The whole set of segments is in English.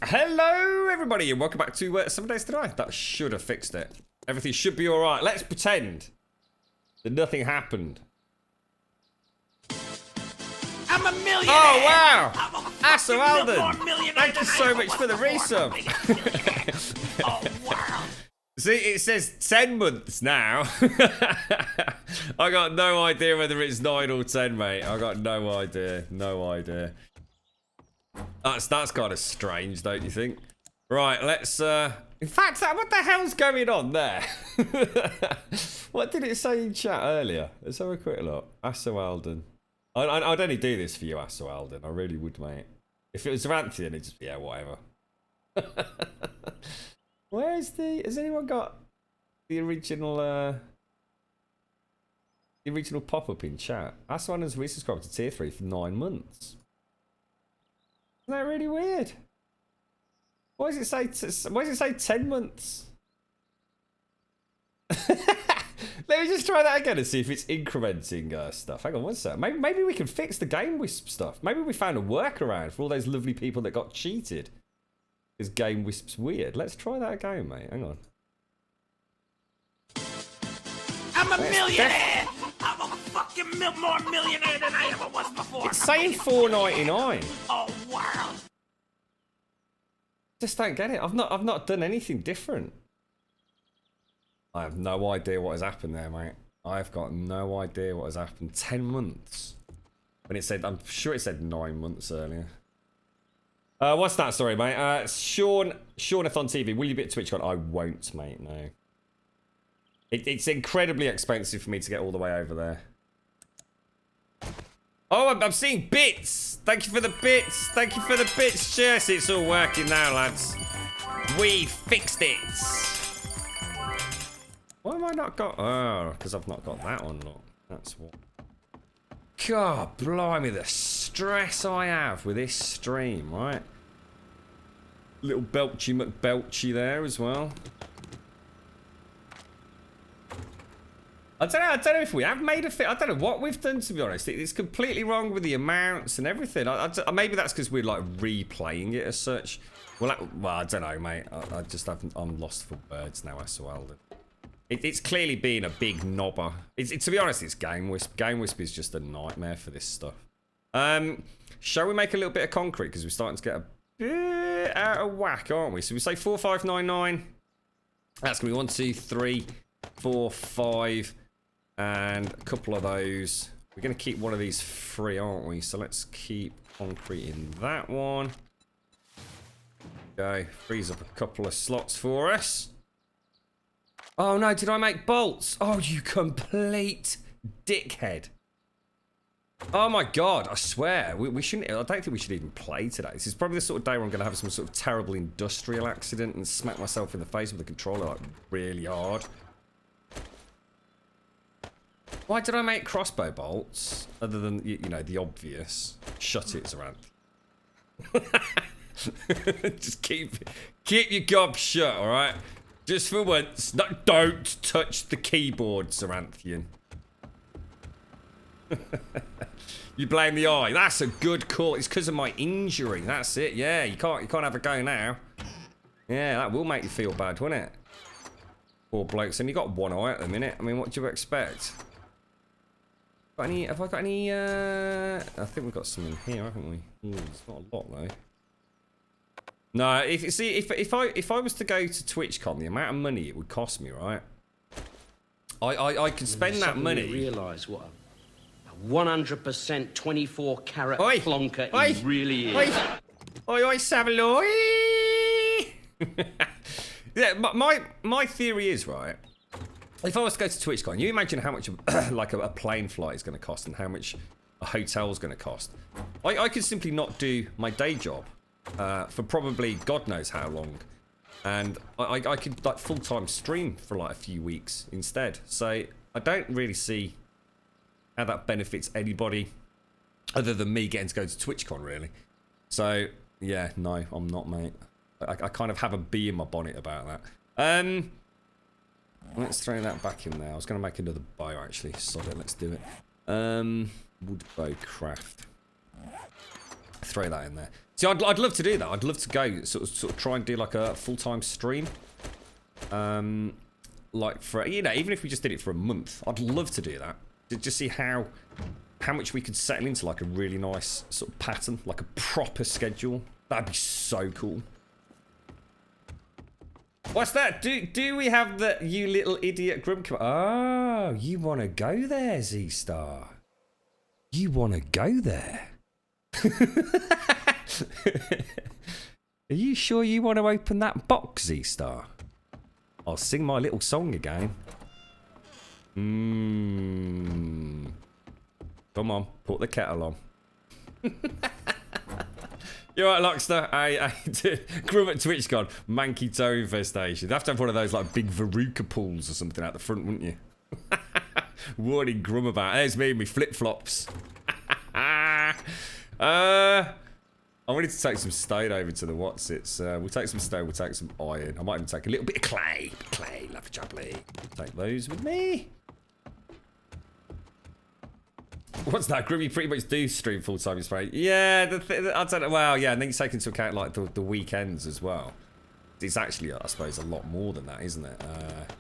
Hello, everybody, and welcome back to 7 Days to Die. That should have fixed it. Everything should be alright. Let's pretend that nothing happened. I'm a millionaire! Oh, wow! I'm a Asa Alden! millionaire Thank you so much for the resub. Oh, wow. See, it says 10 months now. I got no idea whether it's 9 or 10, mate. I got no idea. No idea. That's kind of strange, don't you think? Right, let's in fact, what the hell's going on there? What did it say in chat earlier? Let's have a quick look. Asa Alden. I'd only do this for you, Asa Alden. I really would, mate. If it was Ranty, then it'd just be, yeah, whatever. Where's the... Has anyone got the original pop-up in chat? Asa Alden's resubscribed to tier 3 for 9 months. Isn't that really weird? Why does it say 10 months? Let me just try that again and see if it's incrementing stuff. Hang on one sec. Maybe we can fix the Game Wisp stuff. Maybe we found a workaround for all those lovely people that got cheated. Because Game Wisp's weird. Let's try that again, mate. Hang on. I'm a millionaire! I'm a fucking more millionaire than I ever was before. It's saying $4.99. Oh, wow. Just don't get it. I've not done anything different. I have no idea what has happened there, mate. I've got no idea what has happened. 10 months. When it said, I'm sure it said 9 months earlier. What's that? Sorry, mate. Shaunathon TV. Will you be at TwitchCon? I won't, mate. No. It's incredibly expensive for me to get all the way over there. Oh, I'm seeing bits. Thank you for the bits. Thank you for the bits. Cheers. It's all working now, lads. We fixed it. Why have I not got... Oh, because I've not got that on, look. That's what... God, blimey, the stress I have with this stream, right? Little Belchy McBelchy there as well. I don't know if we have made a fit. I don't know what we've done, to be honest. It's completely wrong with the amounts and everything. Maybe that's because we're like replaying it as such. Well, I don't know, mate. I just haven't. I'm lost for words now, as well. It's clearly been a big knobber. To be honest, it's Game Wisp. Game Wisp is just a nightmare for this stuff. Shall we make a little bit of concrete because we're starting to get a bit out of whack, aren't we? So we say 4599. That's gonna be 1, 2, 3, 4, 5. And a couple of those. We're going to keep one of these free, aren't we? So let's keep concrete in that one. Go. Freeze up a couple of slots for us. Oh no, did I make bolts? Oh, you complete dickhead. Oh my god, I swear. We shouldn't... I don't think we should even play today. This is probably the sort of day where I'm going to have some sort of terrible industrial accident and smack myself in the face with the controller like really hard. Why did I make crossbow bolts? Other than, you know, the obvious. Shut it, Zarant. Just keep your gob shut, alright? Just for once. No, don't touch the keyboard, Zaranthian. You blame the eye. That's a good call. It's because of my injury. That's it. Yeah, you can't have a go now. Yeah, that will make you feel bad, won't it? Poor blokes. And you got one eye at the minute. I mean, what do you expect? Have I got any, I think we've got some in here, haven't we? Ooh, it's not a lot, though. No, if I was to go to TwitchCon, the amount of money it would cost me, right? I could spend that money... realise what a 100% 24 carat plonker he really is. Oi, Savaloy! Yeah, my theory is, right? If I was to go to TwitchCon, you imagine how much like a plane flight is going to cost and how much a hotel is going to cost. I could simply not do my day job for probably God knows how long. And I could like full-time stream for like a few weeks instead. So I don't really see how that benefits anybody other than me getting to go to TwitchCon, really. So, yeah, no, I'm not, mate. I kind of have a bee in my bonnet about that. Let's throw that back in there. I was going to make another bow, actually. Sod it, let's do it. Wood bow craft. Throw that in there. See, I'd love to do that. I'd love to go sort of try and do like a full-time stream. Like for, you know, even if we just did it for a month, I'd love to do that. To just see how much we could settle into like a really nice sort of pattern, like a proper schedule. That'd be so cool. What's that? Do we have the you little idiot Grumbul? Oh, you want to go there, Z-Star? You want to go there? Are you sure you want to open that box, Z-Star? I'll sing my little song again. Come on, put the kettle on. You're right, Lockster. Grum at Twitch gone. Manky toe infestation. You'd have to have one of those like big Veruca pools or something out the front, wouldn't you? Warning Grum about. There's me and my flip-flops. I wanted to take some stone over to the what's-its. We'll take some stone, we'll take some iron. I might even take a little bit of clay. Clay, love jubbly. Take those with me. What's that? Grim, you pretty much do stream full-time, you spray. Yeah, I don't know. Well, yeah, and then you take into account like the weekends as well. It's actually, I suppose, a lot more than that, isn't it?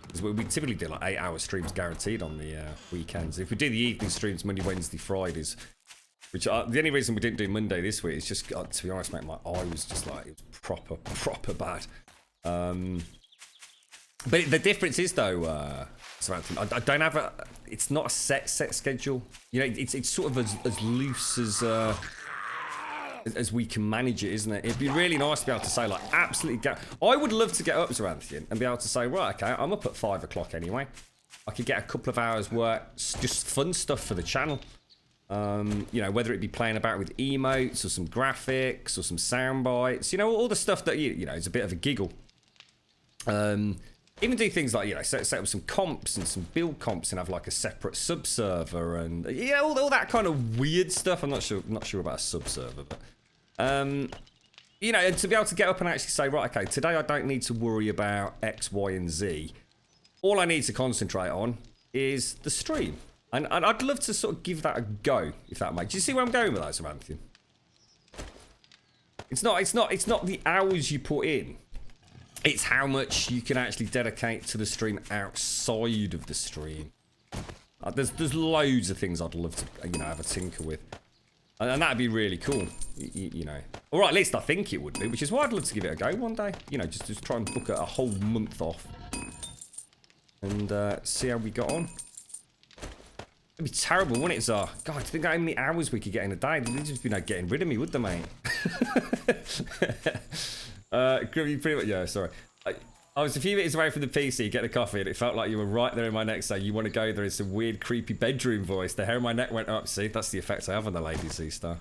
Because we typically do like 8-hour streams guaranteed on the weekends. If we do the evening streams, Monday, Wednesday, Fridays, which the only reason we didn't do Monday this week is just, to be honest, mate, my eye was just like, it was proper bad. But the difference is though, Samantha, I don't have a, it's not a set schedule. You know, it's sort of as loose as we can manage it, isn't it? It'd be really nice to be able to say like, absolutely go. I would love to get up, Samantha, and be able to say, right, okay, I'm up at 5 o'clock anyway. I could get a couple of hours work, just fun stuff for the channel. You know, whether it be playing about with emotes or some graphics or some sound bites, you know, all the stuff that you know is a bit of a giggle. Even do things like, you know, set up some comps and some build comps and have like a separate sub server and yeah, all that kind of weird stuff. I'm not sure about a sub server, but you know, to be able to get up and actually say, right, okay, today I don't need to worry about X, Y, and Z. All I need to concentrate on is the stream. And I'd love to sort of give that a go, if that makes. Do you see where I'm going with that, Samantha? It's not the hours you put in. It's how much you can actually dedicate to the stream outside of the stream. There's loads of things I'd love to, you know, have a tinker with. And that'd be really cool, you know. Or at least I think it would be, which is why I'd love to give it a go one day. You know, just try and book a whole month off. And see how we got on. It'd be terrible, wouldn't it, Zar? God, think how many hours we could get in a day. They'd just be like getting rid of me, would they, mate? Grim, pretty much, yeah, sorry. I was a few minutes away from the PC, getting a coffee, and it felt like you were right there in my neck saying, you want to go there in some weird, creepy bedroom voice. The hair on my neck went up. See, that's the effect I have on the lady Z-Star.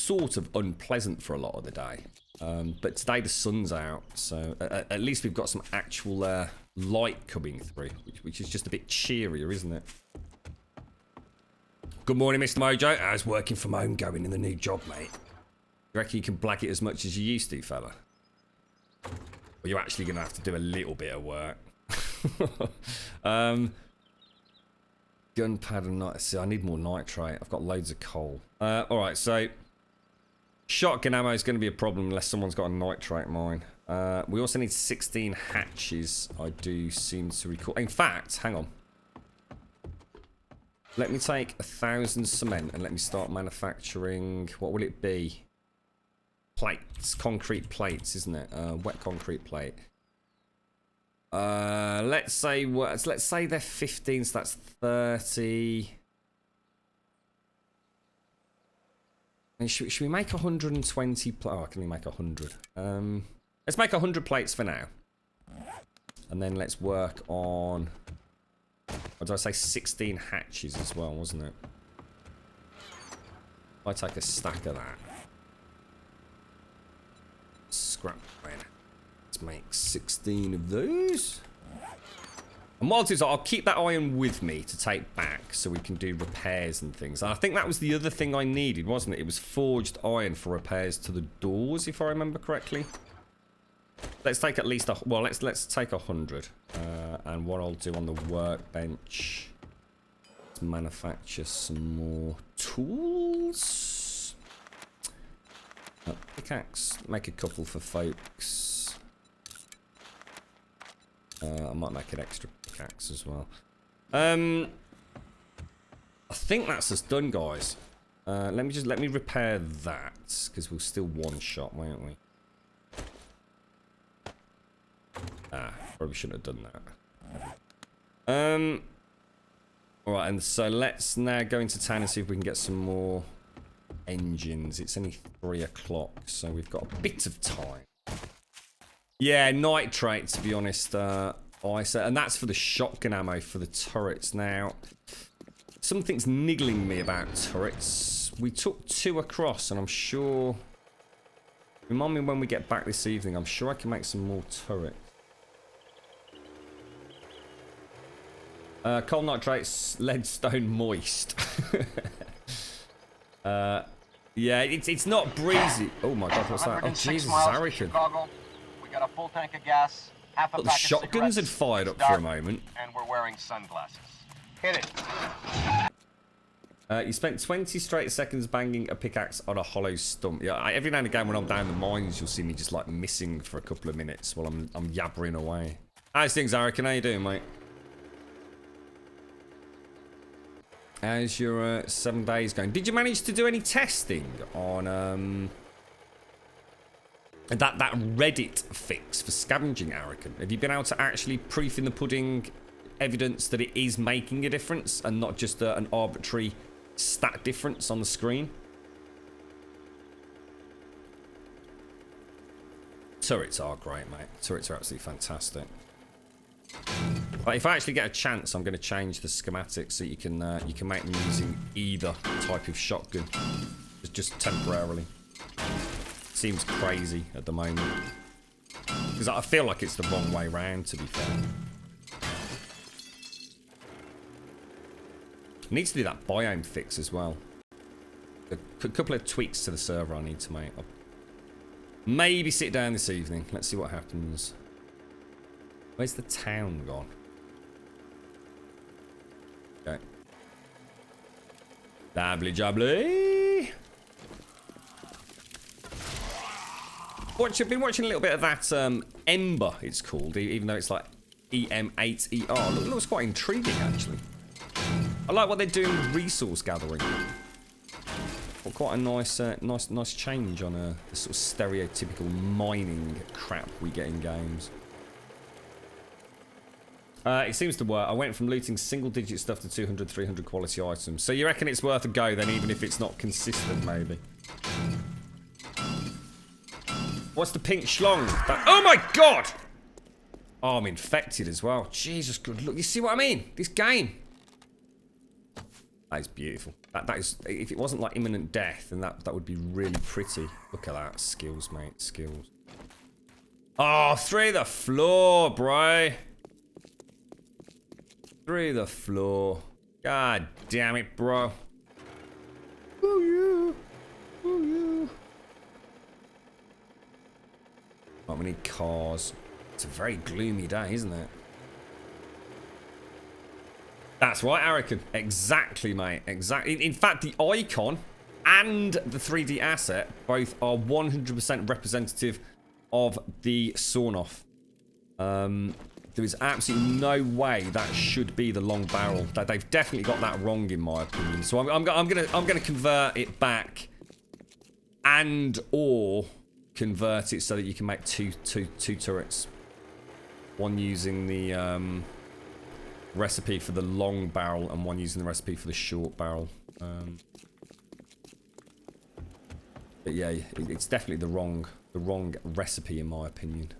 sort of unpleasant for a lot of the day. But today the sun's out, so at least we've got some actual light coming through, which is just a bit cheerier, isn't it? Good morning, Mr. Mojo. How's working from home going in the new job, mate? You reckon you can blag it as much as you used to, fella? Or you're actually going to have to do a little bit of work? Gunpowder night. See, I need more nitrate. I've got loads of coal. Alright, so shotgun ammo is going to be a problem unless someone's got a nitrate mine. We also need 16 hatches, I do seem to recall. In fact, hang on. Let me take 1,000 cement and let me start manufacturing. What will it be? Plates, concrete plates, isn't it? Wet concrete plate. Let's say they're 15, so that's 30. And should we make 120? Oh, I can only make 100. Let's make 100 plates for now, and then let's work on. What did I say? 16 hatches as well, wasn't it? I take a stack of that. Scrap iron. Let's make 16 of those. And what I'll do is I'll keep that iron with me to take back so we can do repairs and things. And I think that was the other thing I needed, wasn't it? It was forged iron for repairs to the doors, if I remember correctly. Let's take at least well, let's take 100. And what I'll do on the workbench is manufacture some more tools. Pickaxe, make a couple for folks. I might make an extra pickaxe as well. I think that's us done, guys. Let me repair that because we'll still one shot, won't we? Probably shouldn't have done that. Alright, and so let's now go into town and see if we can get some more engines. It's only 3 o'clock, so we've got a bit of time. Yeah, nitrate, to be honest. I say, and that's for the shotgun ammo for the turrets. Now, something's niggling me about turrets. We took 2 across, and I'm sure. Remind me when we get back this evening. I'm sure I can make some more turrets. Coal nitrates, leadstone moist. Yeah, it's not breezy. Oh my god, what's that? Oh Jesus, Hurricane. We got a full tank of gas, half a the shotguns had fired up for a moment. And we're wearing sunglasses. Hit it. You spent 20 straight seconds banging a pickaxe on a hollow stump. Yeah, every now and again when I'm down the mines, you'll see me just like missing for a couple of minutes while I'm yabbering away. How's things, Hurricane? How you doing, mate? How's your 7 days going? Did you manage to do any testing on that Reddit fix for scavenging, Hurricane? Have you been able to actually proof in the pudding evidence that it is making a difference and not just an arbitrary stat difference on the screen? Turrets are great, mate. Turrets are absolutely fantastic. But if I actually get a chance, I'm going to change the schematics so you can make them using either type of shotgun, just temporarily. Seems crazy at the moment because I feel like it's the wrong way round, to be fair. Needs to do that biome fix as well. A couple of tweaks to the server I need to make. I'll maybe sit down this evening. Let's see what happens. Where's the town gone? Okay. Dabbly jubbly. I've been watching a little bit of that Ember, it's called, even though it's like EM8ER. It looks quite intriguing, actually. I like what they're doing with resource gathering. Well, quite a nice change on the sort of stereotypical mining crap we get in games. It seems to work. I went from looting single-digit stuff to 200, 300 quality items. So you reckon it's worth a go then, even if it's not consistent, maybe? What's the pink schlong? Oh my god! Oh, I'm infected as well. Jesus, good look. You see what I mean? This game. That is beautiful. That is, if it wasn't like imminent death, then that would be really pretty. Look at that. Skills, mate. Skills. Oh, through the floor, bro. Through the floor. God damn it, bro. Oh, yeah. Oh, yeah. Oh, we need cars. It's a very gloomy day, isn't it? That's right, Arican. Exactly, mate. Exactly. In fact, the icon and the 3D asset both are 100% representative of the sawn-off. There is absolutely no way that should be the long barrel. They've definitely got that wrong, in my opinion. So I'm gonna convert it back, and or convert it so that you can make two turrets. One using the recipe for the long barrel, and one using the recipe for the short barrel. But yeah, it's definitely the wrong recipe, in my opinion.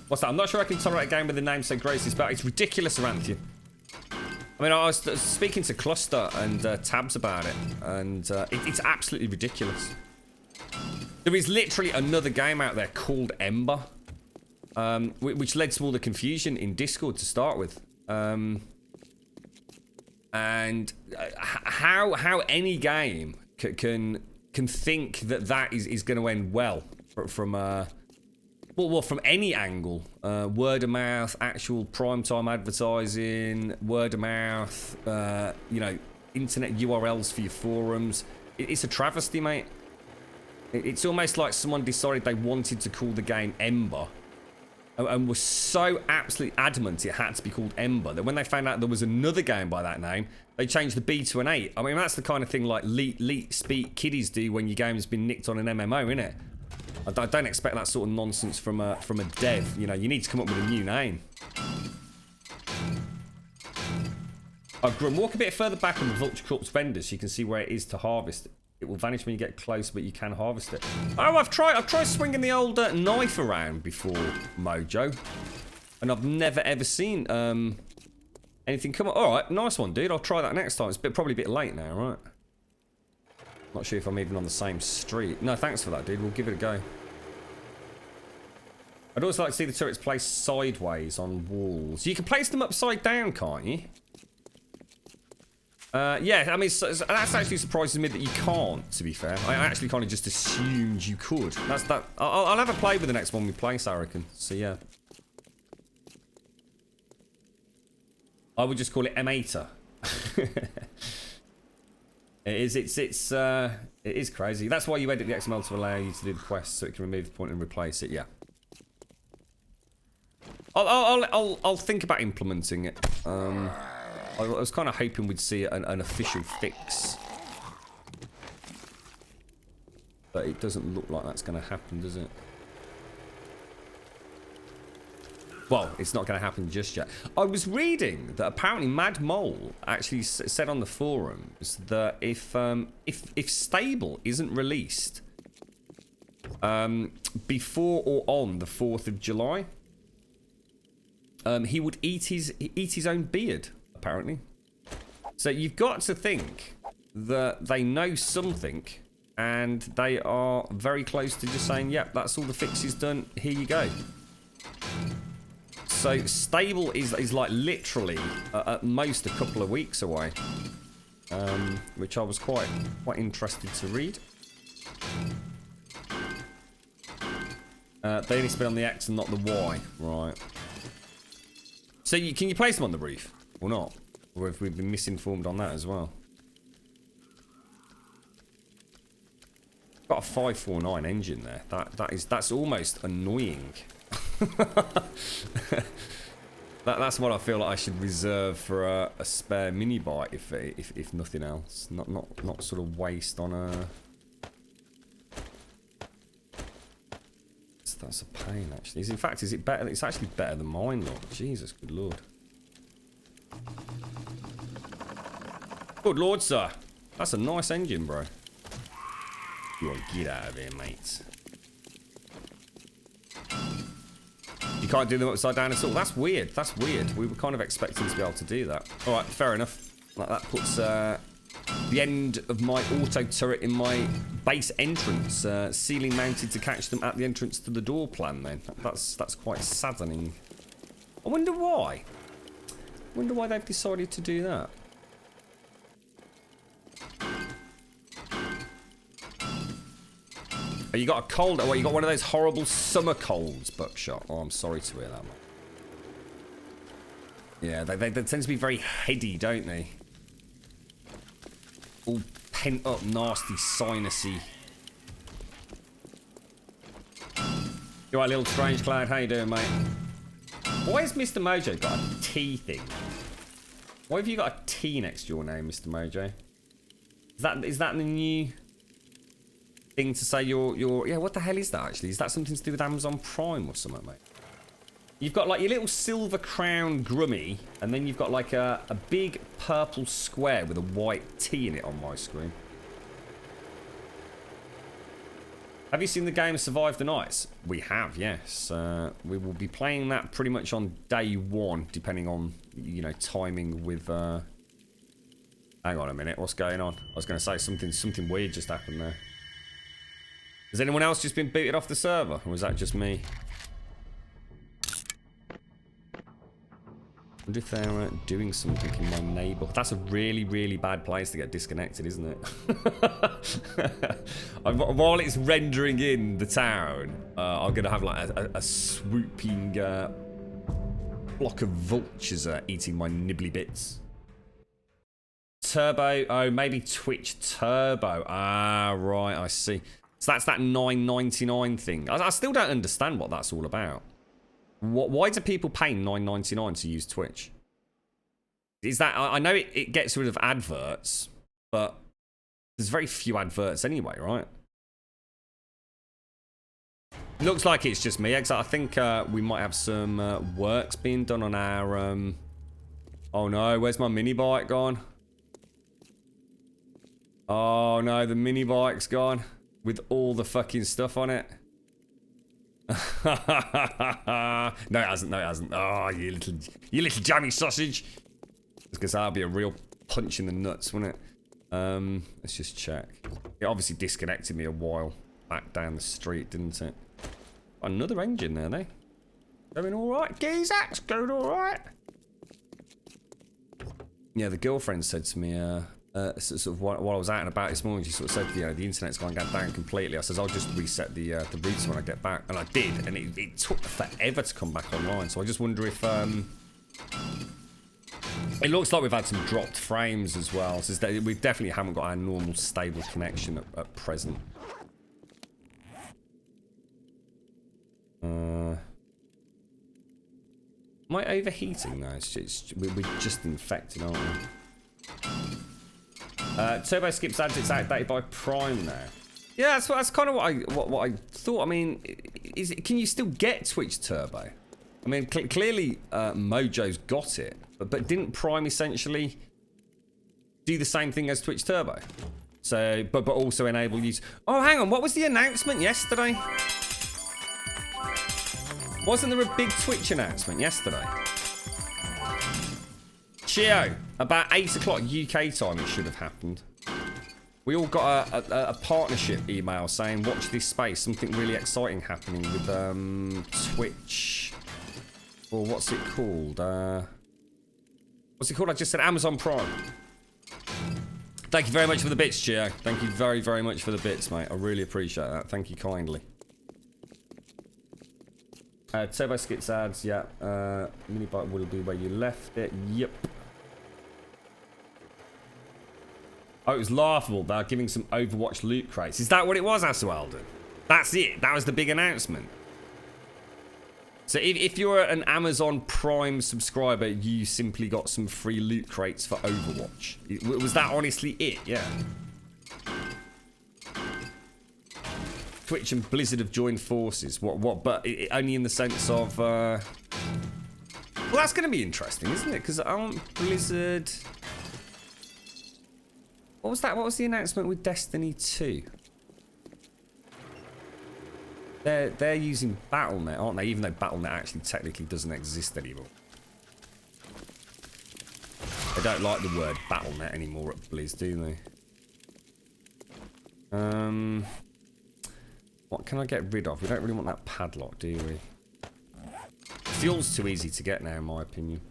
What's that? I'm not sure I can tolerate a game with the name so gracious, but it's ridiculous, Aranthian. I mean, I was speaking to Cluster and Tabs about it, and it's absolutely ridiculous. There is literally another game out there called Ember, which led to all the confusion in Discord to start with. And how any game can think that is going to end well from from any angle, word of mouth, actual primetime advertising, word of mouth, you know, internet URLs for your forums. It's a travesty, mate. It's almost like someone decided they wanted to call the game Ember, and was so absolutely adamant it had to be called Ember that when they found out there was another game by that name, they changed the B to an 8. I mean, that's the kind of thing like leet speak kiddies do when your game's been nicked on an MMO, innit? I don't expect that sort of nonsense from a dev. You know, you need to come up with a new name. Oh, Grum, walk a bit further back on the Vulture Corpse vendor so you can see where it is to harvest. It will vanish when you get close, but you can harvest it. Oh, I've tried swinging the old knife around before, Mojo, and I've never ever seen anything come up. All right, nice one, dude. I'll try that next time. It's probably a bit late now, right? Not sure if I'm even on the same street. No, thanks for that, dude. We'll give it a go. I'd also like to see the turrets placed sideways on walls. You can place them upside down, can't you? Yeah, I mean, that's actually surprises me that you can't, to be fair. I actually kind of just assumed you could. I'll have a play with the next one we play, I reckon. So, yeah. I would just call it M8er. It is crazy. That's why you edit the XML to allow you to do the quest, so it can remove the point and replace it. Yeah. I'll think about implementing it. I was kind of hoping we'd see an official fix, but it doesn't look like that's going to happen, does it? Well, it's not going to happen just yet. I was reading that apparently Mad Mole actually said on the forums that if Stable isn't released before or on the 4th of July, he would eat his own beard, apparently. So you've got to think that they know something, and they are very close to just saying, yep, that's all the fixes done, here you go. So Stable is like literally at most a couple of weeks away, which I was quite interested to read. They only spin on the X and not the Y, right? So can you place them on the roof or not? Or have we been misinformed on that as well? Got a 549 engine there. That's almost annoying. That's what I feel like I should reserve for a spare mini bike, if nothing else. Not sort of waste on a. That's a pain, actually. In fact, is it better? It's actually better than mine, look. Jesus, good lord. Good lord, sir. That's a nice engine, bro. You want to get out of here, mates. can't do them upside down at all. That's weird. That's weird. We were kind of expecting to be able to do that. All right, fair enough. Like, that puts the end of my auto turret in my base entrance. Ceiling mounted to catch them at the entrance to the door plan, then. That's quite saddening. I wonder why. I wonder why they've decided to do that. Oh, you got a cold? Oh, you got one of those horrible summer colds, Buckshot. Oh, I'm sorry to hear that, man. Yeah, they tend to be very heady, don't they? All pent up, nasty, sinusy. You alright, little strange cloud? How you doing, mate? Why has Mr. Mojo got a T thing? Why have you got a T next to your name, Mr. Mojo? Is that the new thing to say you're yeah, what the hell is that actually? Is that something to do with Amazon Prime or something, mate? You've got like your little silver crown Grummy, and then you've got like a big purple square with a white T in it on my screen. Have you seen the game Survive the Nights? We have, yes. We will be playing that pretty much on day one, depending on, you know, timing with... Hang on a minute, what's going on? I was going to say something weird just happened there. Has anyone else just been booted off the server? Or was that just me? I wonder if they're doing something in my neighbourhood. That's a really, really bad place to get disconnected, isn't it? While it's rendering in the town, I'm going to have like a swooping block of vultures eating my nibbly bits. Turbo, oh, maybe Twitch Turbo. Ah, right, I see. So that's that $9.99 thing. I still don't understand what that's all about. Why do people pay $9.99 to use Twitch? Is that... I know it gets rid of adverts, but there's very few adverts anyway, right? Looks like it's just me. I think we might have some works being done on our... Oh no, where's my mini bike gone? Oh no, the mini bike's gone. With all the fucking stuff on it. No, it hasn't. No, it hasn't. Oh, you little jammy sausage. Because that'll be a real punch in the nuts, wouldn't it? Let's just check. It obviously disconnected me a while back down the street, didn't it? Another engine there, they. Going all right, geezer. It's going all right. Yeah, the girlfriend said to me, sort of while I was out and about this morning, she sort of said, you know, the internet's gone down completely. I says, I'll just reset the router when I get back, and I did, and it took forever to come back online. So I just wonder if it looks like we've had some dropped frames as well. So we definitely haven't got our normal stable connection at present. Am I overheating? No, we're just infected, aren't we? Turbo skips ads, it's outdated by Prime now. Yeah, that's kind of what I thought. I mean, can you still get Twitch Turbo? I mean, clearly Mojo's got it, but didn't Prime essentially do the same thing as Twitch Turbo? So, but also enable use. Oh, hang on, what was the announcement yesterday? Wasn't there a big Twitch announcement yesterday? Chio, about 8 o'clock UK time it should have happened. We all got a partnership email saying, watch this space, something really exciting happening with Twitch. Or what's it called? What's it called? I just said Amazon Prime. Thank you very much for the bits, Chio. Thank you very, very much for the bits, mate. I really appreciate that. Thank you kindly. Turbo skits ads, yeah. Mini bike will be where you left it. Yep. Oh, it was laughable about giving some Overwatch loot crates. Is that what it was, Asualden? That's it. That was the big announcement. So if you're an Amazon Prime subscriber, you simply got some free loot crates for Overwatch. Was that honestly it? Yeah. Twitch and Blizzard have joined forces. What? But only in the sense of... Well, that's going to be interesting, isn't it? Because aren't Blizzard... What was that? What was the announcement with Destiny 2? They're using Battle.net, aren't they? Even though Battle.net actually technically doesn't exist anymore. They don't like the word Battle.net anymore at Blizz, do they? What can I get rid of? We don't really want that padlock, do we? Fuel's too easy to get now, in my opinion.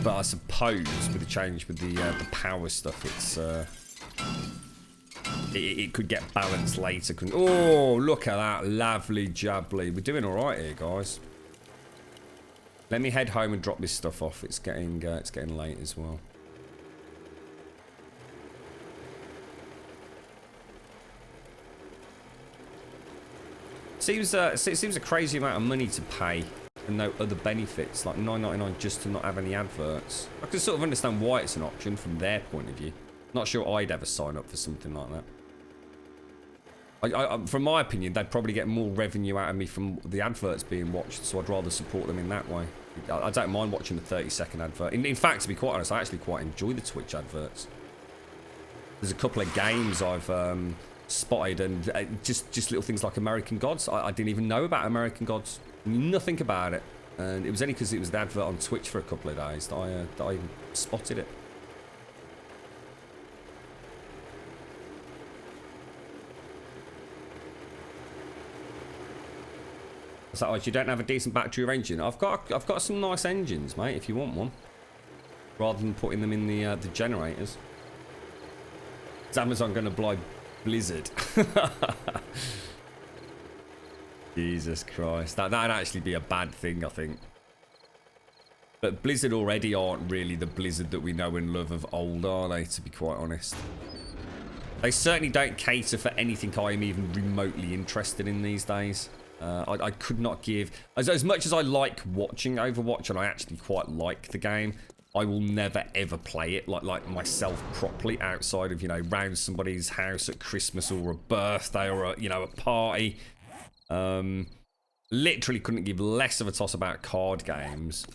But I suppose with the change with the power stuff, it's it could get balanced later. Oh, look at that, lovely jubbly. We're doing all right here, guys. Let me head home and drop this stuff off. It's getting late as well. Seems a crazy amount of money to pay and no other benefits, like $9.99 just to not have any adverts. I can sort of understand why it's an option from their point of view. Not sure I'd ever sign up for something like that. From my opinion, they'd probably get more revenue out of me from the adverts being watched, so I'd rather support them in that way. I don't mind watching the 30-second advert. In fact, to be quite honest, I actually quite enjoy the Twitch adverts. There's a couple of games I've spotted, and just little things like American Gods. I didn't even know about American Gods. Nothing about it. And it was only because it was an advert on Twitch for a couple of days that I even spotted it. It's like, oh, you don't have a decent battery or engine. I've got some nice engines, mate, if you want one. Rather than putting them in the generators. Is Amazon going to buy Blizzard? Jesus Christ. That'd actually be a bad thing, I think. But Blizzard already aren't really the Blizzard that we know and love of old, are they, to be quite honest? They certainly don't cater for anything I am even remotely interested in these days. I could not give... As much as I like watching Overwatch, and I actually quite like the game, I will never ever play it like myself properly outside of, you know, round somebody's house at Christmas or a birthday or a, you know, a party. Literally couldn't give less of a toss about card games.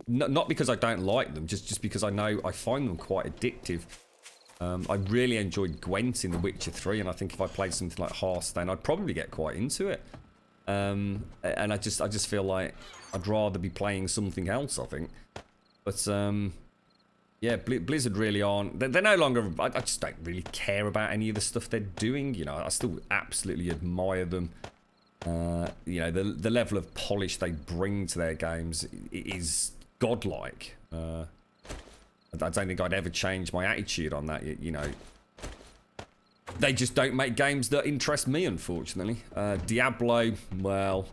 Not because I don't like them, just because I know I find them quite addictive. I really enjoyed Gwent in The Witcher 3, and I think if I played something like Hearthstone, I'd probably get quite into it. And I just feel like I'd rather be playing something else, I think. But yeah, Blizzard really aren't. They're no longer. I just don't really care about any of the stuff they're doing. You know, I still absolutely admire them. You know, the level of polish they bring to their games is godlike. I don't think I'd ever change my attitude on that. You know, they just don't make games that interest me, unfortunately. Diablo, well,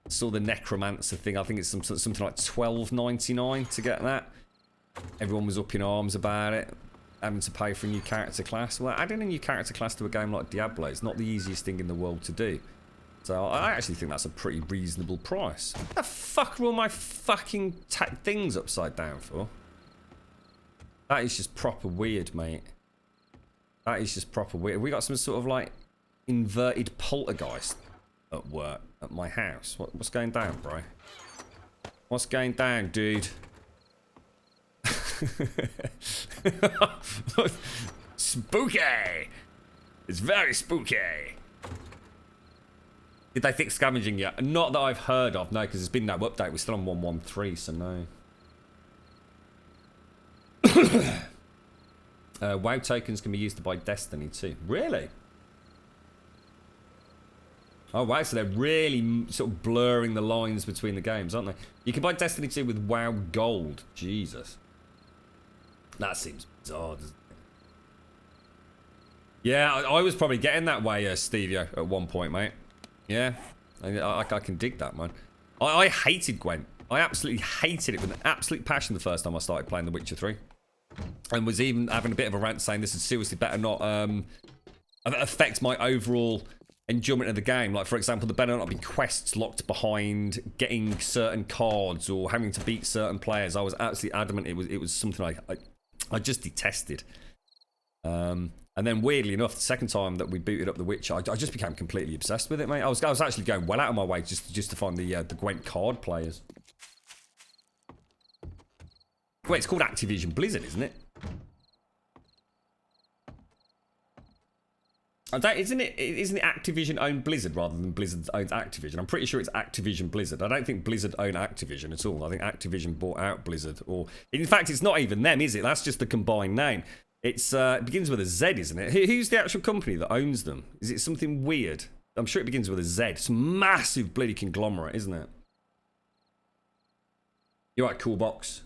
saw the Necromancer thing. I think it's something like $12.99 to get that. Everyone was up in arms about it, having to pay for a new character class. Well, adding a new character class to a game like Diablo is not the easiest thing in the world to do. So I actually think that's a pretty reasonable price. What the fuck are all my fucking things upside down for? That is just proper weird, mate. That is just proper weird. We got some sort of like inverted poltergeist at work at my house. What's going down, bro? What's going down, dude? Spooky! It's very spooky. Did they fix scavenging yet? Not that I've heard of, no, because there's been no update. We're still on 1.13, so no. WoW tokens can be used to buy Destiny too. Really? Oh wow, so they're really sort of blurring the lines between the games, aren't they? You can buy Destiny 2 with WoW Gold. Jesus. That seems bizarre, doesn't it? Yeah, I was probably getting that way, Stevio, at one point, mate. Yeah, I can dig that, man. I hated Gwent. I absolutely hated it with an absolute passion the first time I started playing The Witcher 3. And was even having a bit of a rant saying this is seriously better not affect my overall enjoyment of the game. Like, for example, there better not be quests locked behind getting certain cards or having to beat certain players. I was absolutely adamant it was something I just detested. And then weirdly enough, the second time that we booted up The Witcher, I just became completely obsessed with it, mate. I was actually going well out of my way just to find the Gwent card players. Wait, it's called Activision Blizzard, isn't it? Isn't it Activision owned Blizzard rather than Blizzard owns Activision? I'm pretty sure it's Activision Blizzard. I don't think Blizzard own Activision at all. I think Activision bought out Blizzard. Or in fact, it's not even them, is it? That's just the combined name. It begins with a Z, isn't it? Who's the actual company that owns them? Is it something weird? I'm sure it begins with a Z. It's a massive bloody conglomerate, isn't it? You're right, cool box.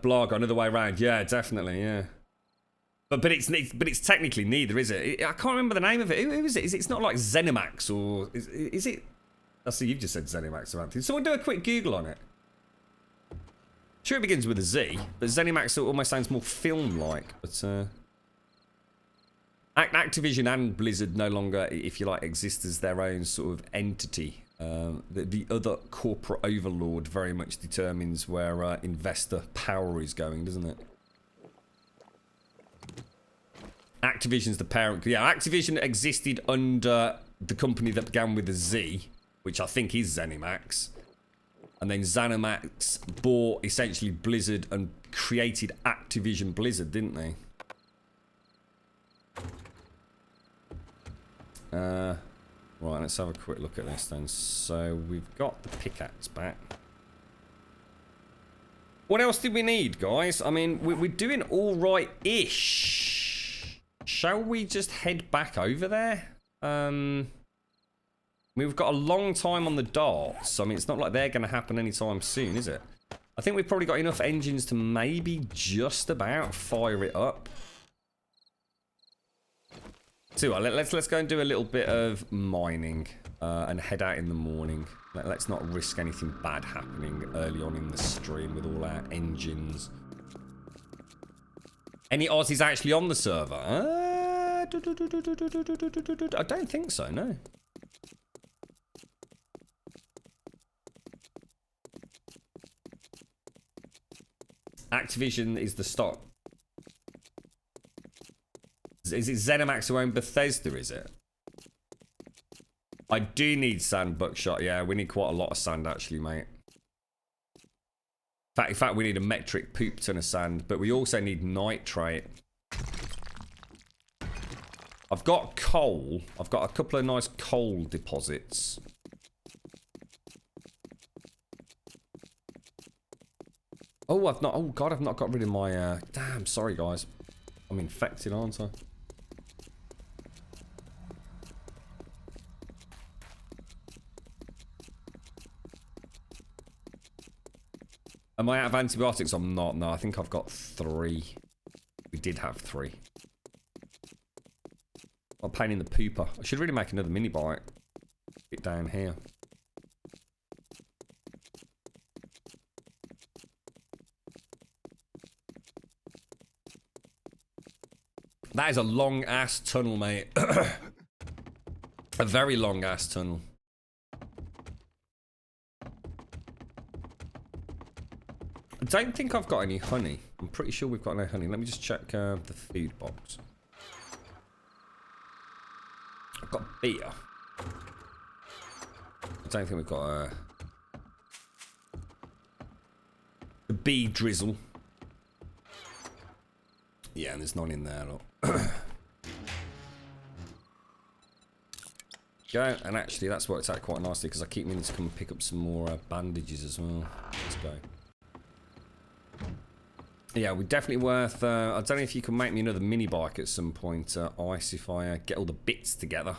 Blog, another way around. Yeah, definitely, yeah. But it's technically neither, is it? I can't remember the name of it. Who is it? It's not like Zenimax or is it? I see you've just said Zenimax, Samantha. Someone do a quick Google on it. Sure, it begins with a Z, but Zenimax almost sounds more film-like. But Activision and Blizzard no longer, if you like, exist as their own sort of entity. The other corporate overlord very much determines where investor power is going, doesn't it? Activision's the parent. Yeah, Activision existed under the company that began with a Z, which I think is ZeniMax. And then ZeniMax bought essentially Blizzard and created Activision Blizzard, didn't they? Right, let's have a quick look at this then. So we've got the pickaxe back. What else did we need, guys? I mean, we're doing all right-ish. Shall we just head back over there? We've got a long time on the darts. I mean, it's not like they're going to happen anytime soon, is it? I think we've probably got enough engines to maybe just about fire it up. So let's go and do a little bit of mining and head out in the morning. Let's not risk anything bad happening early on in the stream with all our engines. Any Aussies actually on the server? I don't think so, no. Activision is the stock. Is it ZeniMax who own Bethesda, is it? I do need sand, Buckshot. Yeah, we need quite a lot of sand, actually, mate. In fact, we need a metric poop ton of sand, but we also need nitrate. I've got coal. I've got a couple of nice coal deposits. Oh, I've not... Oh, God, I've not got rid of my... Damn, sorry, guys. I'm infected, aren't I? Am I out of antibiotics? I'm not. No, I think I've got 3. We did have 3. I'm pain in the pooper. I should really make another mini bike. Get down here. That is a long ass tunnel, mate. A very long ass tunnel. I don't think I've got any honey. I'm pretty sure we've got no honey. Let me just check the food box. I've got beer. I don't think we've got the bee drizzle. Yeah, and there's none in there, look. Go, and actually that's worked out quite nicely because I keep meaning to come and pick up some more bandages as well. Let's go. Yeah, we're definitely worth... I don't know if you can make me another mini bike at some point, Ice, if I get all the bits together.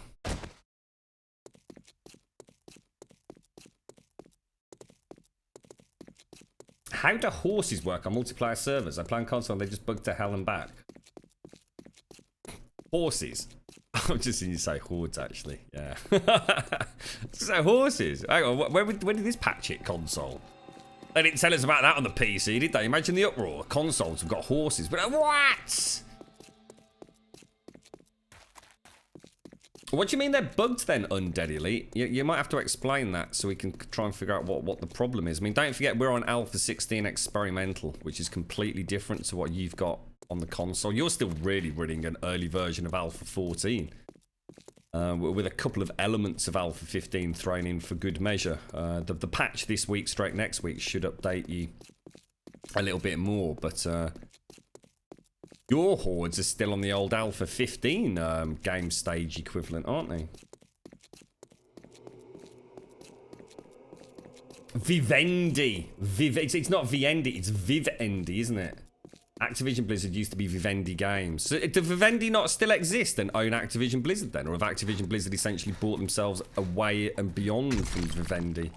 How do horses work on multiplayer servers? I play on console and they just bug to hell and back. Horses? I'm just seeing you say hordes, actually. Yeah. So horses. Hang on, when did this patch hit console? They didn't tell us about that on the PC, did they? Imagine the uproar. Consoles have got horses. But what? What do you mean they're bugged then, Undead Elite? You might have to explain that so we can try and figure out what the problem is. I mean, don't forget we're on Alpha 16 Experimental, which is completely different to what you've got on the console. You're still really running an early version of Alpha 14. With a couple of elements of Alpha 15 thrown in for good measure. The patch this week, straight next week, should update you a little bit more. But Your hordes are still on the old Alpha 15 game stage equivalent, aren't they? Vivendi. It's not Vivendi, it's Vivendi, isn't it? Activision Blizzard used to be Vivendi Games. So do Vivendi not still exist and own Activision Blizzard then? Or have Activision Blizzard essentially bought themselves away and beyond from Vivendi?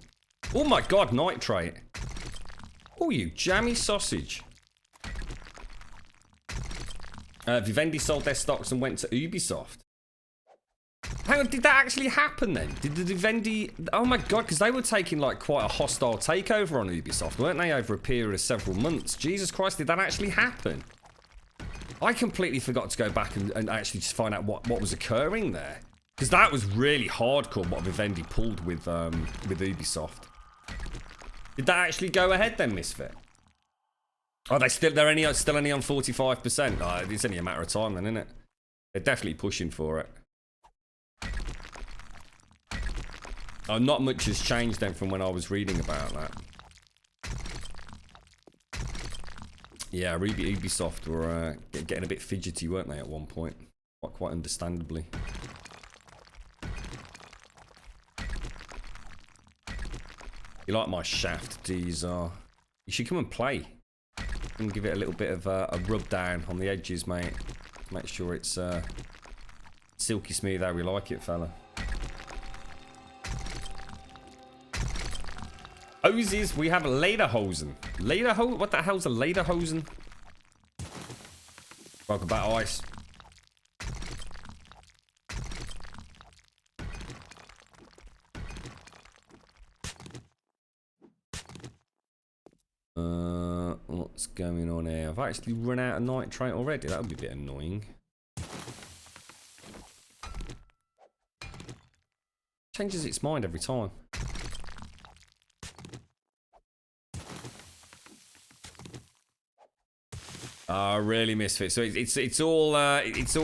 Oh my god, nitrate. Oh, you jammy sausage. Vivendi sold their stocks and went to Ubisoft. Hang on, did that actually happen then? Did the Vivendi... Oh my god, because they were taking like quite a hostile takeover on Ubisoft, weren't they, over a period of several months? Jesus Christ, did that actually happen? I completely forgot to go back and actually just find out what was occurring there. Because that was really hardcore what Vivendi pulled with Ubisoft. Did that actually go ahead then, Misfit? Oh, they're still only on 45%. Oh, it's only a matter of time then, isn't it? They're definitely pushing for it. Oh, not much has changed then from when I was reading about that. Yeah, Ubisoft were getting a bit fidgety, weren't they, at one point? Quite understandably. You like my shaft, Dezar? You should come and play. And give it a little bit of a rub down on the edges, mate. Make sure it's silky smooth how we like it, fella. Hoses, we have Lederhosen. Lederhosen? What the hell's a Lederhosen? Welcome back, Ice. What's going on here? I've actually run out of nitrate already. That would be a bit annoying. Changes its mind every time. Oh, really, Misfit. So it's all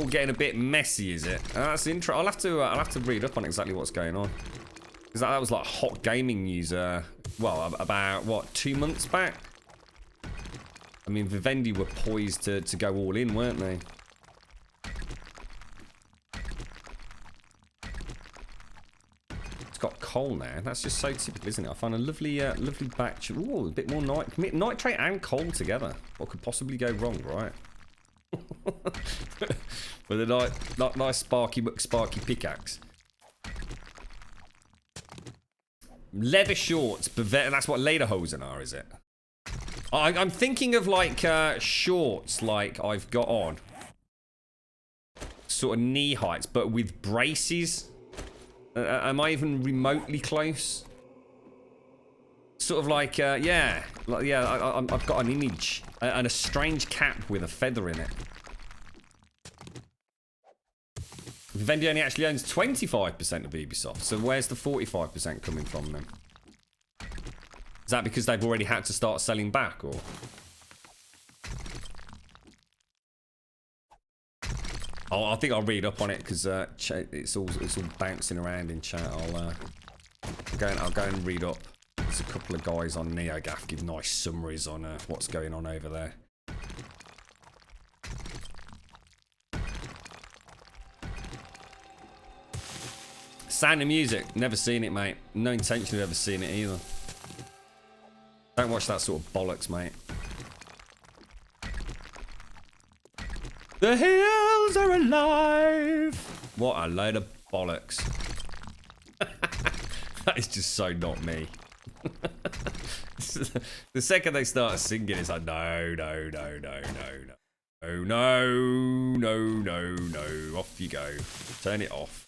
getting a bit messy, is it? That's interesting. I'll have to read up on exactly what's going on, because that was like hot gaming news. Well, about what, 2 months back. I mean, Vivendi were poised to go all in, weren't they? It's got coal now. That's just so typical, isn't it? I found a lovely batch. Ooh, a bit more nitrate and coal together. What could possibly go wrong, right? With a nice sparky pickaxe. Leather shorts, that's what lederhosen are, is it? I'm thinking of like shorts like I've got on. Sort of knee heights, but with braces. Am I even remotely close? Sort of like, yeah. I've got an image. And a strange cap with a feather in it. Vivendi only actually owns 25% of Ubisoft, so where's the 45% coming from then? Is that because they've already had to start selling back, or? Oh, I think I'll read up on it because it's all bouncing around in chat. I'll go and read up. There's a couple of guys on NeoGaf give nice summaries on what's going on over there. Sound of Music, never seen it, mate. No intention of ever seeing it either. Don't watch that sort of bollocks, mate. The hills are alive. What a load of bollocks. That is just so not me. The second they start singing, it's like, no. Oh, no. Off you go. Turn it off.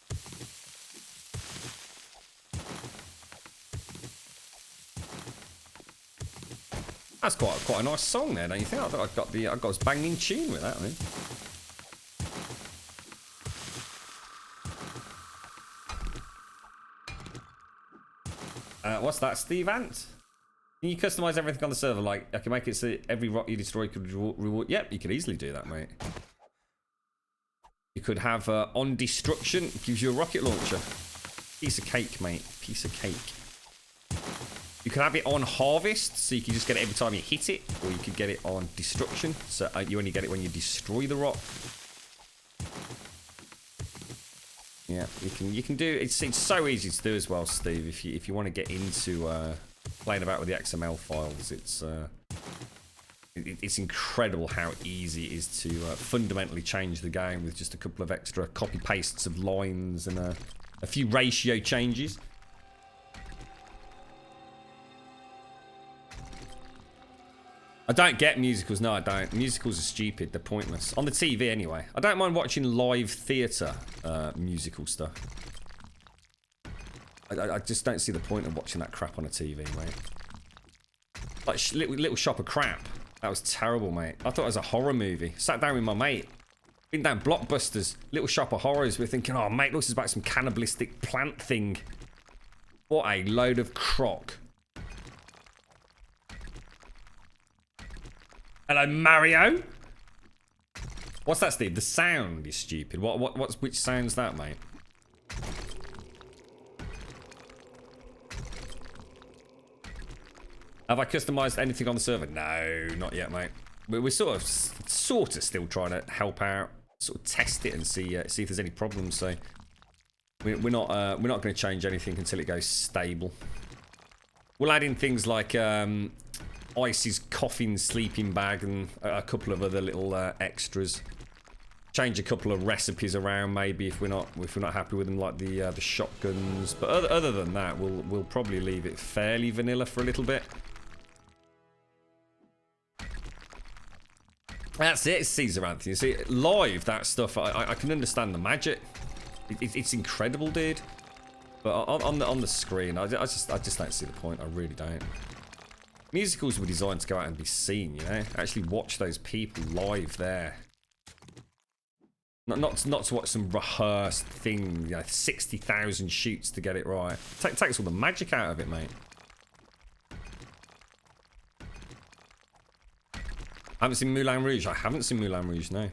That's quite a nice song there, don't you think? I got this banging tune with that, I mean. What's that, Steve Ant? Can you customize everything on the server? Like, I can make it so every rock you destroy could reward. Yep, you could easily do that, mate. You could have on destruction, gives you a rocket launcher. Piece of cake, mate. Piece of cake. You can have it on harvest, so you can just get it every time you hit it, or you could get it on destruction, so you only get it when you destroy the rock. Yeah, you can do it's so easy to do as well, Steve. If you want to get into playing about with the XML files, it's incredible how easy it is to fundamentally change the game with just a couple of extra copy pastes of lines and a few ratio changes. I don't get musicals. No, I don't. Musicals are stupid. They're pointless. On the TV, anyway. I don't mind watching live theatre musical stuff. I just don't see the point of watching that crap on a TV, mate. Like Little Shop of Crap. That was terrible, mate. I thought it was a horror movie. Sat down with my mate. Been down Blockbusters. Little Shop of Horrors. We're thinking, oh, mate, this is about some cannibalistic plant thing. What a load of crock. Hello, Mario. What's that, Steve? The sound is stupid. Which sound's that, mate? Have I customized anything on the server? No, not yet, mate. We're sort of still trying to help out, sort of test it and see if there's any problems. So we're not going to change anything until it goes stable. We'll add in things like Ice's coffin sleeping bag and a couple of other little extras. Change a couple of recipes around maybe if we're not happy with them, like the shotguns. But other than that, we'll probably leave it fairly vanilla for a little bit. That's it. It's Caesar Anthony. See, live that stuff. I can understand the magic. It's incredible, dude. But on the screen, I just don't see the point. I really don't. Musicals were designed to go out and be seen, you know? Actually watch those people live there. Not to watch some rehearsed thing, you know, 60,000 shoots to get it right. Takes all the magic out of it, mate. I haven't seen Moulin Rouge. I haven't seen Moulin Rouge, no.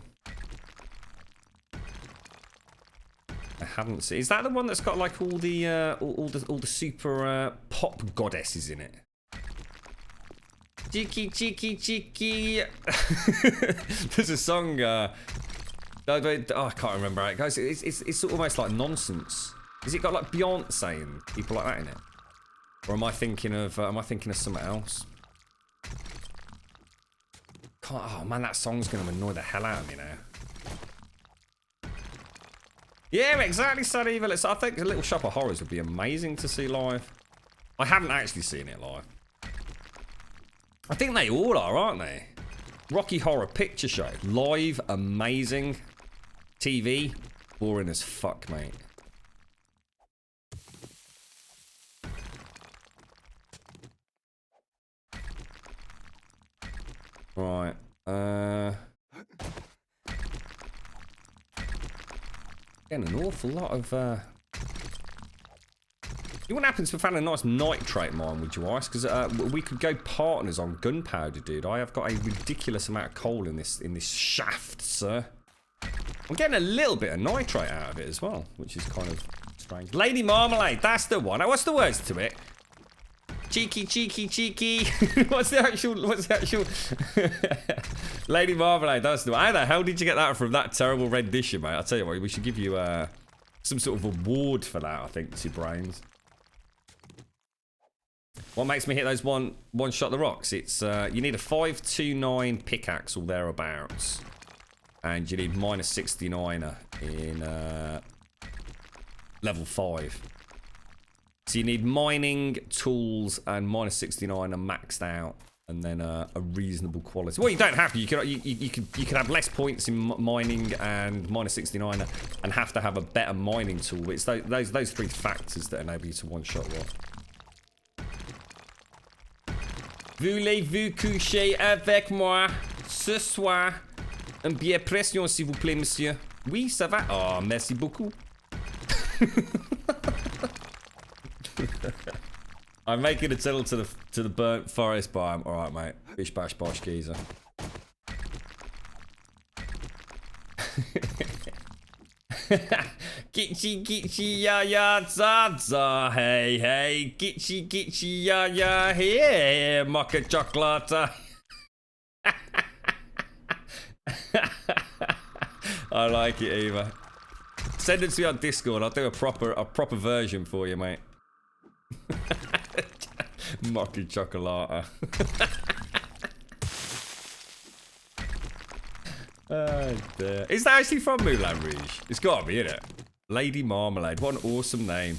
I haven't seen. Is that the one that's got like all the super pop goddesses in it? Cheeky, cheeky, cheeky. There's a song. I can't remember it, guys. It's almost like nonsense. Has it got like Beyonce and people like that in it, or am I thinking of something else? Oh man, that song's gonna annoy the hell out of me now. Yeah, exactly, Sad Evil. I think a Little Shop of Horrors would be amazing to see live. I haven't actually seen it live. I think they all are, aren't they? Rocky Horror Picture Show. Live, amazing. TV, boring as fuck, mate. Right. Getting an awful lot of You what happens if I found a nice nitrate mine, would you ask? Because we could go partners on gunpowder, dude. I have got a ridiculous amount of coal in this shaft, sir. I'm getting a little bit of nitrate out of it as well, which is kind of strange. Lady Marmalade, that's the one. What's the words to it? Cheeky, cheeky, cheeky. What's the actual Lady Marmalade, that's the one. How the hell did you get that from that terrible rendition, mate? I'll tell you what, we should give you some sort of award for that, I think, to Brains. What makes me hit those one shot the rocks? It's you need a 529 pickaxe or thereabouts. And you need minus 69er in level 5. So you need mining, tools, and minus 69 are maxed out, and then a reasonable quality. Well, you don't have to. You could have less points in mining and minus 69 and have to have a better mining tool. It's those three factors that enable you to one-shot what. Voulez-vous coucher avec moi ce soir? Un billet pression, s'il vous plaît, monsieur. Oui, ça va. Oh, merci beaucoup. I'm making a tunnel to the burnt forest biome. All right, mate. Bish bash bosh geezer. Gitchy, gitchy, ya, ya, za, za. Hey, hey. Gitchy, gitchy, ya, ya. Hey, mocha chocolate. I like it, Eva. Send it to me on Discord. I'll do a proper version for you, mate. Mocha chocolate. Oh dear. Is that actually from Moulin Rouge? It's gotta be, isn't it? Lady Marmalade. What an awesome name.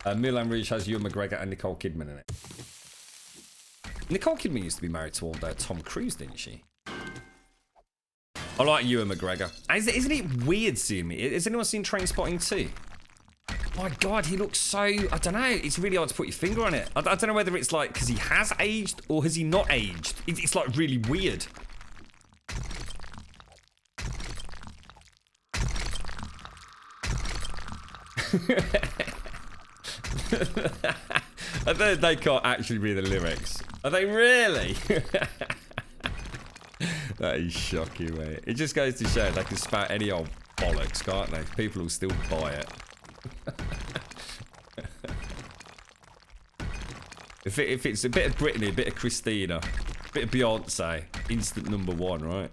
Moulin Rouge has Ewan McGregor and Nicole Kidman in it. Nicole Kidman used to be married to Tom Cruise, didn't she? I like Ewan McGregor. Isn't it weird seeing me? Has anyone seen Trainspotting 2? My God, he looks so... I don't know. It's really hard to put your finger on it. I don't know whether it's like because he has aged or has he not aged. It's like really weird. I think they can't actually read the lyrics. Are they really? That is shocking, mate. It just goes to show they can spout any old bollocks, can't they? People will still buy it. If it's a bit of Britney, a bit of Christina, a bit of Beyonce, instant #1, right?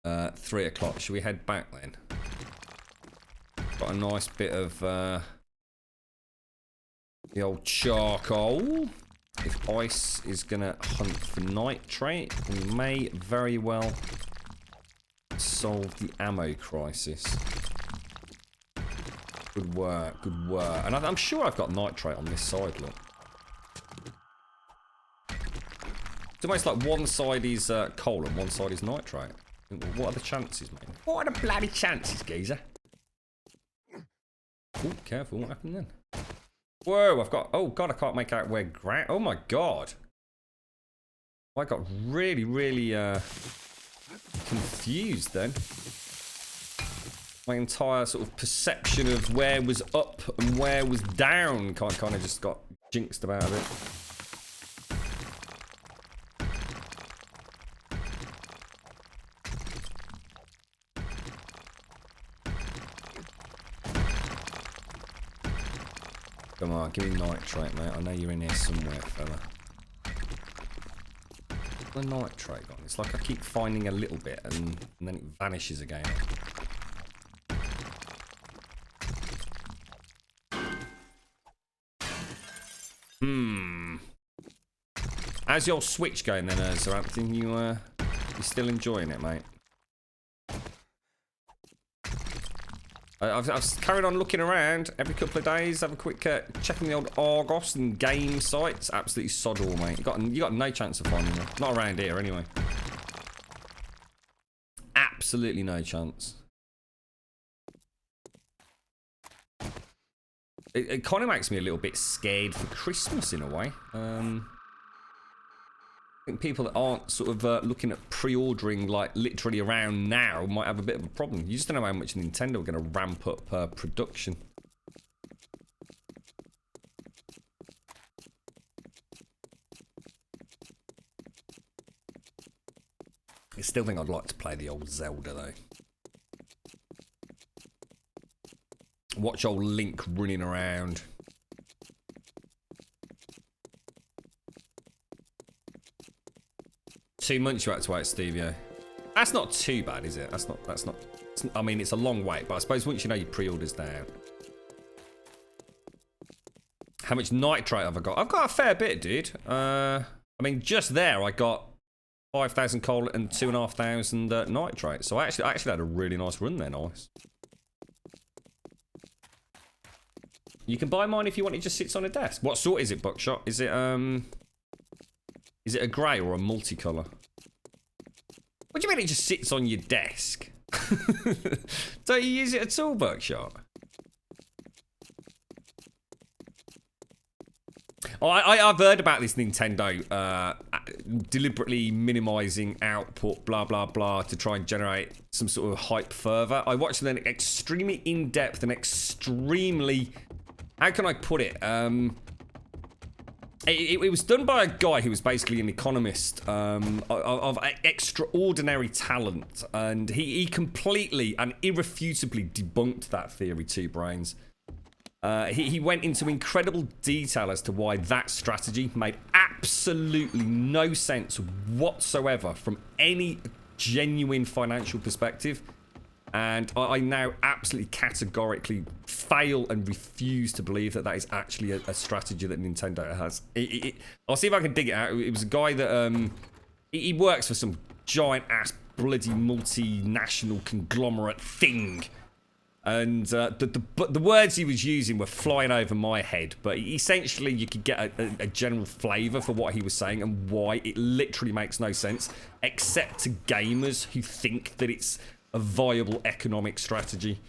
Uh, 3 o'clock. Should we head back then? Got a nice bit of the old charcoal. If Ice is gonna hunt for nitrate, we may very well solve the ammo crisis. Good work, good work. And I'm sure I've got nitrate on this side, look. It's almost like one side is coal and one side is nitrate. What are the chances, mate? What are the bloody chances, geezer? Oh, careful, what happened then? Whoa, I've got... Oh, God, I can't make out where ground... Oh, my God. I got really, really confused then. My entire sort of perception of where was up and where was down kind of just got jinxed about a bit. Come on, give me nitrate, mate. I know you're in here somewhere, fella. Where's the nitrate gone? It's like I keep finding a little bit and then it vanishes again. How's your Switch going then, Sir Anthony? You still enjoying it, mate? I've carried on looking around every couple of days, have a quick checking the old Argos and game sites. Absolutely sod all, mate. You got no chance of finding them. Not around here, anyway. Absolutely no chance. It kind of makes me a little bit scared for Christmas in a way. I think people that aren't sort of looking at pre-ordering like literally around now might have a bit of a problem. You just don't know how much Nintendo are going to ramp up production. I still think I'd like to play the old Zelda though. Watch old Link running around. Two months you had to wait, Stevie. That's not too bad, is it? That's not. I mean, it's a long wait, but I suppose once you know your pre-order's down. How much nitrate have I got? I've got a fair bit, dude. I mean, just there, I got 5,000 coal and 2,500 nitrate. So I actually had a really nice run there, nice. You can buy mine if you want. It just sits on a desk. What sort is it, Buckshot? Is it a grey or a multicolour? What do you mean it just sits on your desk? Don't you use it at all, Buckshot? Oh, I've heard about this Nintendo deliberately minimising output, blah, blah, blah, to try and generate some sort of hype further. I watched an extremely in-depth and extremely... How can I put it? It was done by a guy who was basically an economist of extraordinary talent, and he completely and irrefutably debunked that theory, Two Brains. He went into incredible detail as to why that strategy made absolutely no sense whatsoever from any genuine financial perspective. And I now absolutely categorically fail and refuse to believe that that is actually a strategy that Nintendo has. I'll see if I can dig it out. It was a guy that he works for some giant ass bloody multinational conglomerate thing. And the words he was using were flying over my head. But essentially you could get a general flavour for what he was saying and why it literally makes no sense. Except to gamers who think that it's a viable economic strategy.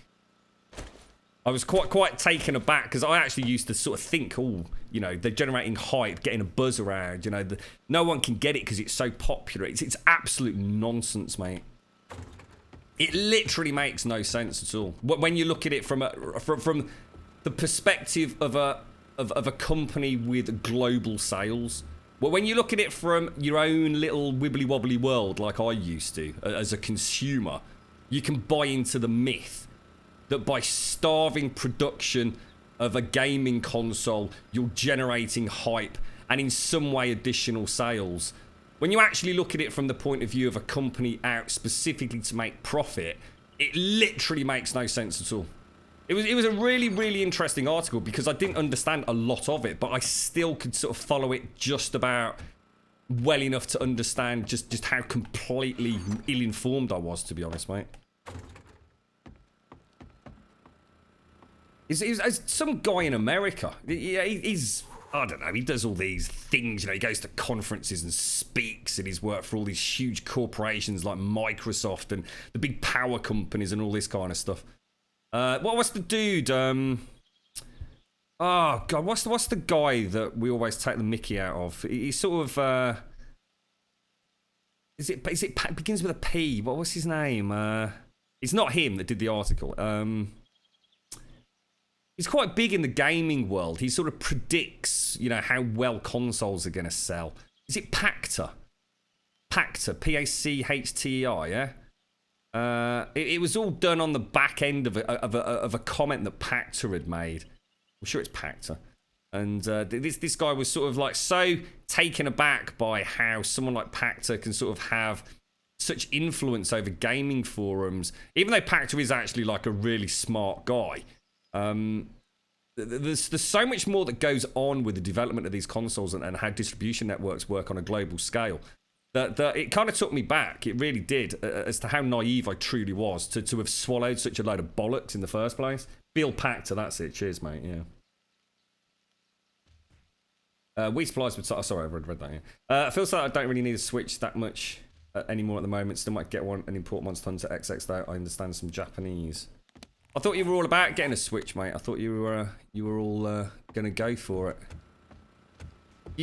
I was quite taken aback because I actually used to sort of think, oh, you know, they're generating hype, getting a buzz around, you know, no one can get it because it's so popular. It's absolute nonsense, mate. It literally makes no sense at all when you look at it from the perspective of a company with global sales. Well, when you look at it from your own little wibbly wobbly world, like I used to as a consumer, you can buy into the myth that by starving production of a gaming console, you're generating hype and in some way additional sales. When you actually look at it from the point of view of a company out specifically to make profit, it literally makes no sense at all. It was a really, really interesting article because I didn't understand a lot of it, but I still could sort of follow it just about well enough to understand just how completely ill-informed I was, to be honest, mate. He's some guy in America. Yeah, he's, I don't know, he does all these things, you know, he goes to conferences and speaks, and he's worked for all these huge corporations like Microsoft and the big power companies and all this kind of stuff. What's the dude? Oh God, what's the guy that we always take the mickey out of? He's sort of is it begins with a P? What's his name? It's not him that did the article. He's quite big in the gaming world. He sort of predicts, you know, how well consoles are going to sell. Is it Pacter? Pacter, P-A-C-H-T-E-R, yeah? It was all done on the back end of a comment that Pacter had made. I'm sure it's Pacter. And this guy was sort of like so taken aback by how someone like Pacter can sort of have such influence over gaming forums, even though Pacter is actually like a really smart guy. There's so much more that goes on with the development of these consoles and how distribution networks work on a global scale that it kind of took me back. It really did, as to how naive I truly was to have swallowed such a load of bollocks in the first place. Bill Pacter, that's it. Cheers, mate. Yeah. Wii supplies would... Sorry, I read that, yeah. I feel like I don't really need a Switch that much anymore at the moment. Still might get one and import Monster Hunter XX, though. I understand some Japanese. I thought you were all about getting a Switch, mate. I thought you were all gonna go for it.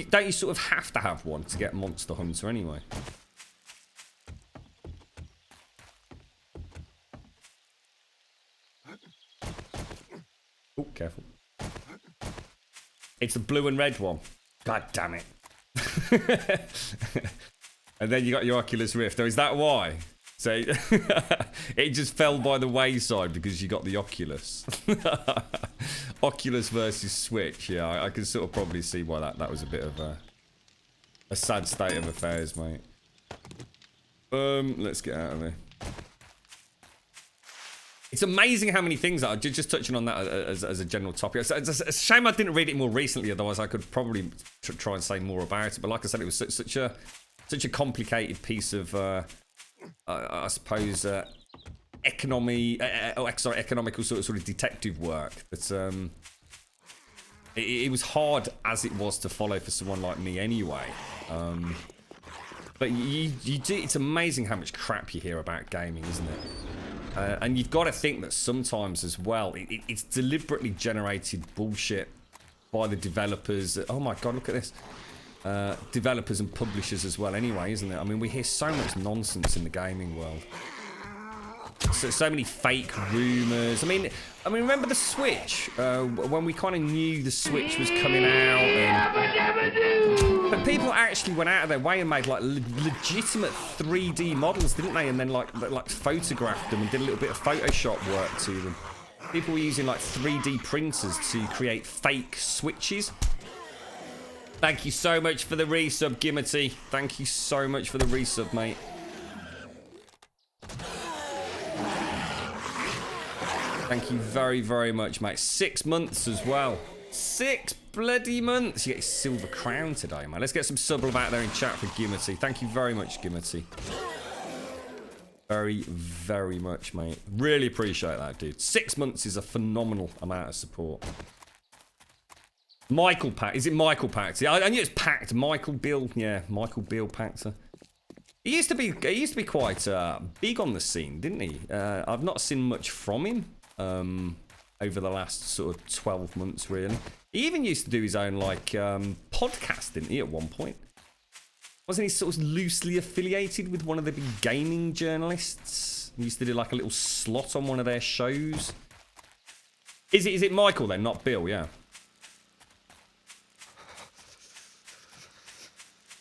Don't you sort of have to have one to get Monster Hunter anyway? Oh, careful. It's the blue and red one. God damn it. And then you got your Oculus Rift. Oh, is that why? So it just fell by the wayside because you got the Oculus. Oculus versus Switch. Yeah, I can sort of probably see why that was a bit of a sad state of affairs, mate. Let's get out of here. It's amazing how many things are just touching on that as a general topic. It's a shame I didn't read it more recently, otherwise I could probably try and say more about it. But like I said, it was such a complicated piece of I suppose economical sort of detective work. But it was hard as it was to follow for someone like me anyway. But you do. It's amazing how much crap you hear about gaming, isn't it? And you've got to think that sometimes as well, it's deliberately generated bullshit by the developers. Oh my God, look at this. Developers and publishers as well anyway, isn't it? I mean, we hear so much nonsense in the gaming world. so many fake rumors. I mean, remember the Switch when we kind of knew the Switch was coming out, but people actually went out of their way and made like legitimate 3D models, didn't they? And then like photographed them and did a little bit of Photoshop work to them. People were using like 3D printers to create fake Switches. Thank you so much for the resub, Gimmerty. Thank you so much for the resub, mate. Thank you very, very much, mate. 6 months as well. 6 bloody months. You get a silver crown today, man. Let's get some sub love out there in chat for Gimmerty. Thank you very much, Gimmerty. Very, very much, mate. Really appreciate that, dude. 6 months is a phenomenal amount of support. Michael Pact. Is it Michael Pact? Yeah, I knew it's Pact. Michael Bill. Yeah, Michael Bill Pacter. He used to be quite big on the scene, didn't he? I've not seen much from him over the last sort of 12 months, really. He even used to do his own like podcast, didn't he? At one point, wasn't he sort of loosely affiliated with one of the big gaming journalists? He used to do like a little slot on one of their shows. Is it Michael then, not Bill? Yeah.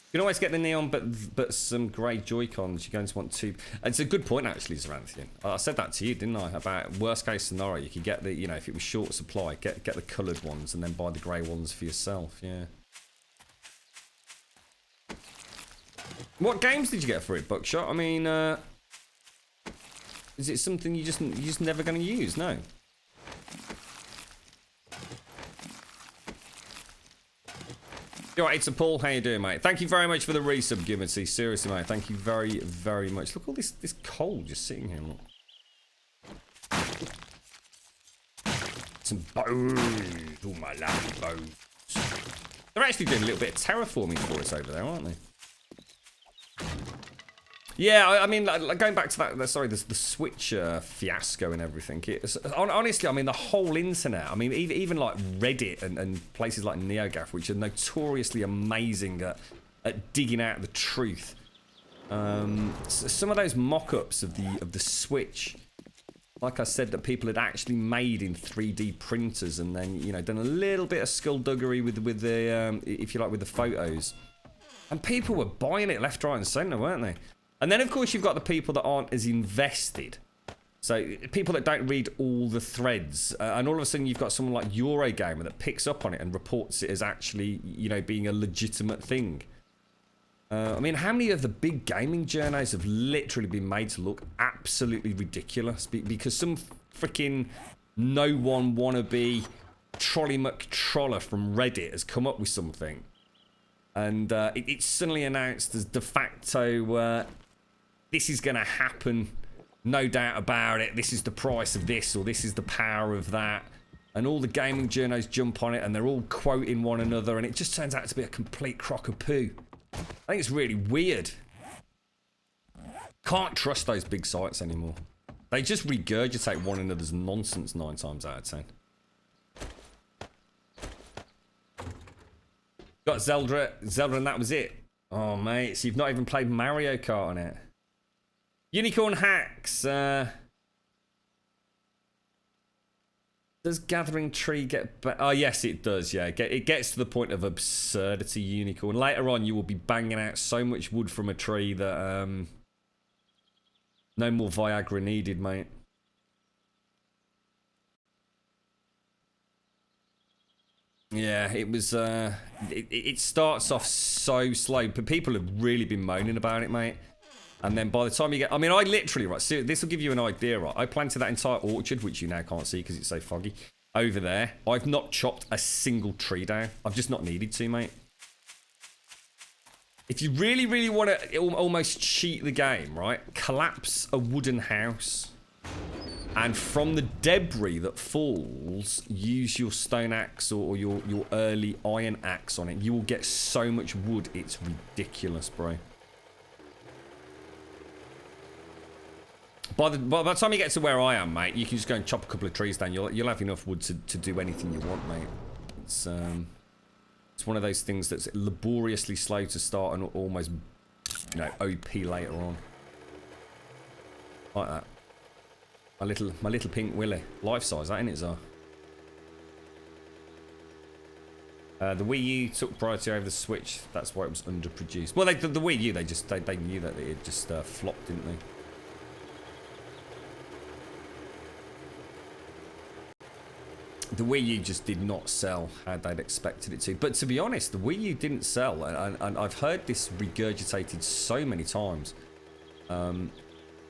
You can always get the neon, but some grey Joy-Cons. You're going to want to. It's a good point, actually, Zaranthian. I said that to you, didn't I? About worst case scenario, you could get the, you know, if it was short supply, get the coloured ones and then buy the grey ones for yourself. Yeah. What games did you get for it, Buckshot? I mean, is it something you're just never going to use? No. You're right, it's a Paul. How you doing, mate? Thank you very much for the resub, Gimmerty. Seriously, mate. Thank you very, very much. Look, all this coal just sitting here. Look. Some bones. Oh, my lovely bones. They're actually doing a little bit of terraforming for us over there, aren't they? Yeah, I mean, like going back to that, sorry, the Switch fiasco and everything. Honestly, I mean, the whole internet, I mean, even like Reddit and places like NeoGAF, which are notoriously amazing at digging out the truth. Some of those mock-ups of the Switch, like I said, that people had actually made in 3D printers and then, you know, done a little bit of skullduggery with the, if you like, with the photos. And people were buying it left, right and centre, weren't they? And then, of course, you've got the people that aren't as invested. So, people that don't read all the threads. And all of a sudden, you've got someone like Eurogamer that picks up on it and reports it as actually, you know, being a legitimate thing. I mean, how many of the big gaming journos have literally been made to look absolutely ridiculous? Because some freaking no one wannabe Trolley McTroller from Reddit has come up with something. And it's suddenly announced as de facto... this is going to happen, no doubt about it. This is the price of this, or this is the power of that. And all the gaming journos jump on it, and they're all quoting one another, and it just turns out to be a complete crock of poo. I think it's really weird. Can't trust those big sites anymore. They just regurgitate one another's nonsense 9 times out of 10. Got Zelda, and that was it. Oh, mate, so you've not even played Mario Kart on it. Unicorn Hacks. Does Gathering Tree get... Oh, yes, it does, yeah. It gets to the point of absurdity, Unicorn. Later on, you will be banging out so much wood from a tree that... no more Viagra needed, mate. Yeah, it was... it starts off so slow, but people have really been moaning about it, mate. And then by the time you get... I mean, I literally... Right, so this will give you an idea, right? I planted that entire orchard, which you now can't see because it's so foggy, over there. I've not chopped a single tree down. I've just not needed to, mate. If you really, really want to almost cheat the game, right? Collapse a wooden house. And from the debris that falls, use your stone axe or your early iron axe on it. You will get so much wood, it's ridiculous, bro. By the time you get to where I am, mate, you can just go and chop a couple of trees down. You'll have enough wood to do anything you want, mate. It's one of those things that's laboriously slow to start and almost, you know, OP later on. Like that. My little pink Willy. Life size, that, isn't it, Zar? The Wii U took priority over the Switch. That's why it was underproduced. Well, the Wii U, they knew that it just flopped, didn't they? The Wii U just did not sell how they'd expected it to. But to be honest, the Wii U didn't sell, and I've heard this regurgitated so many times.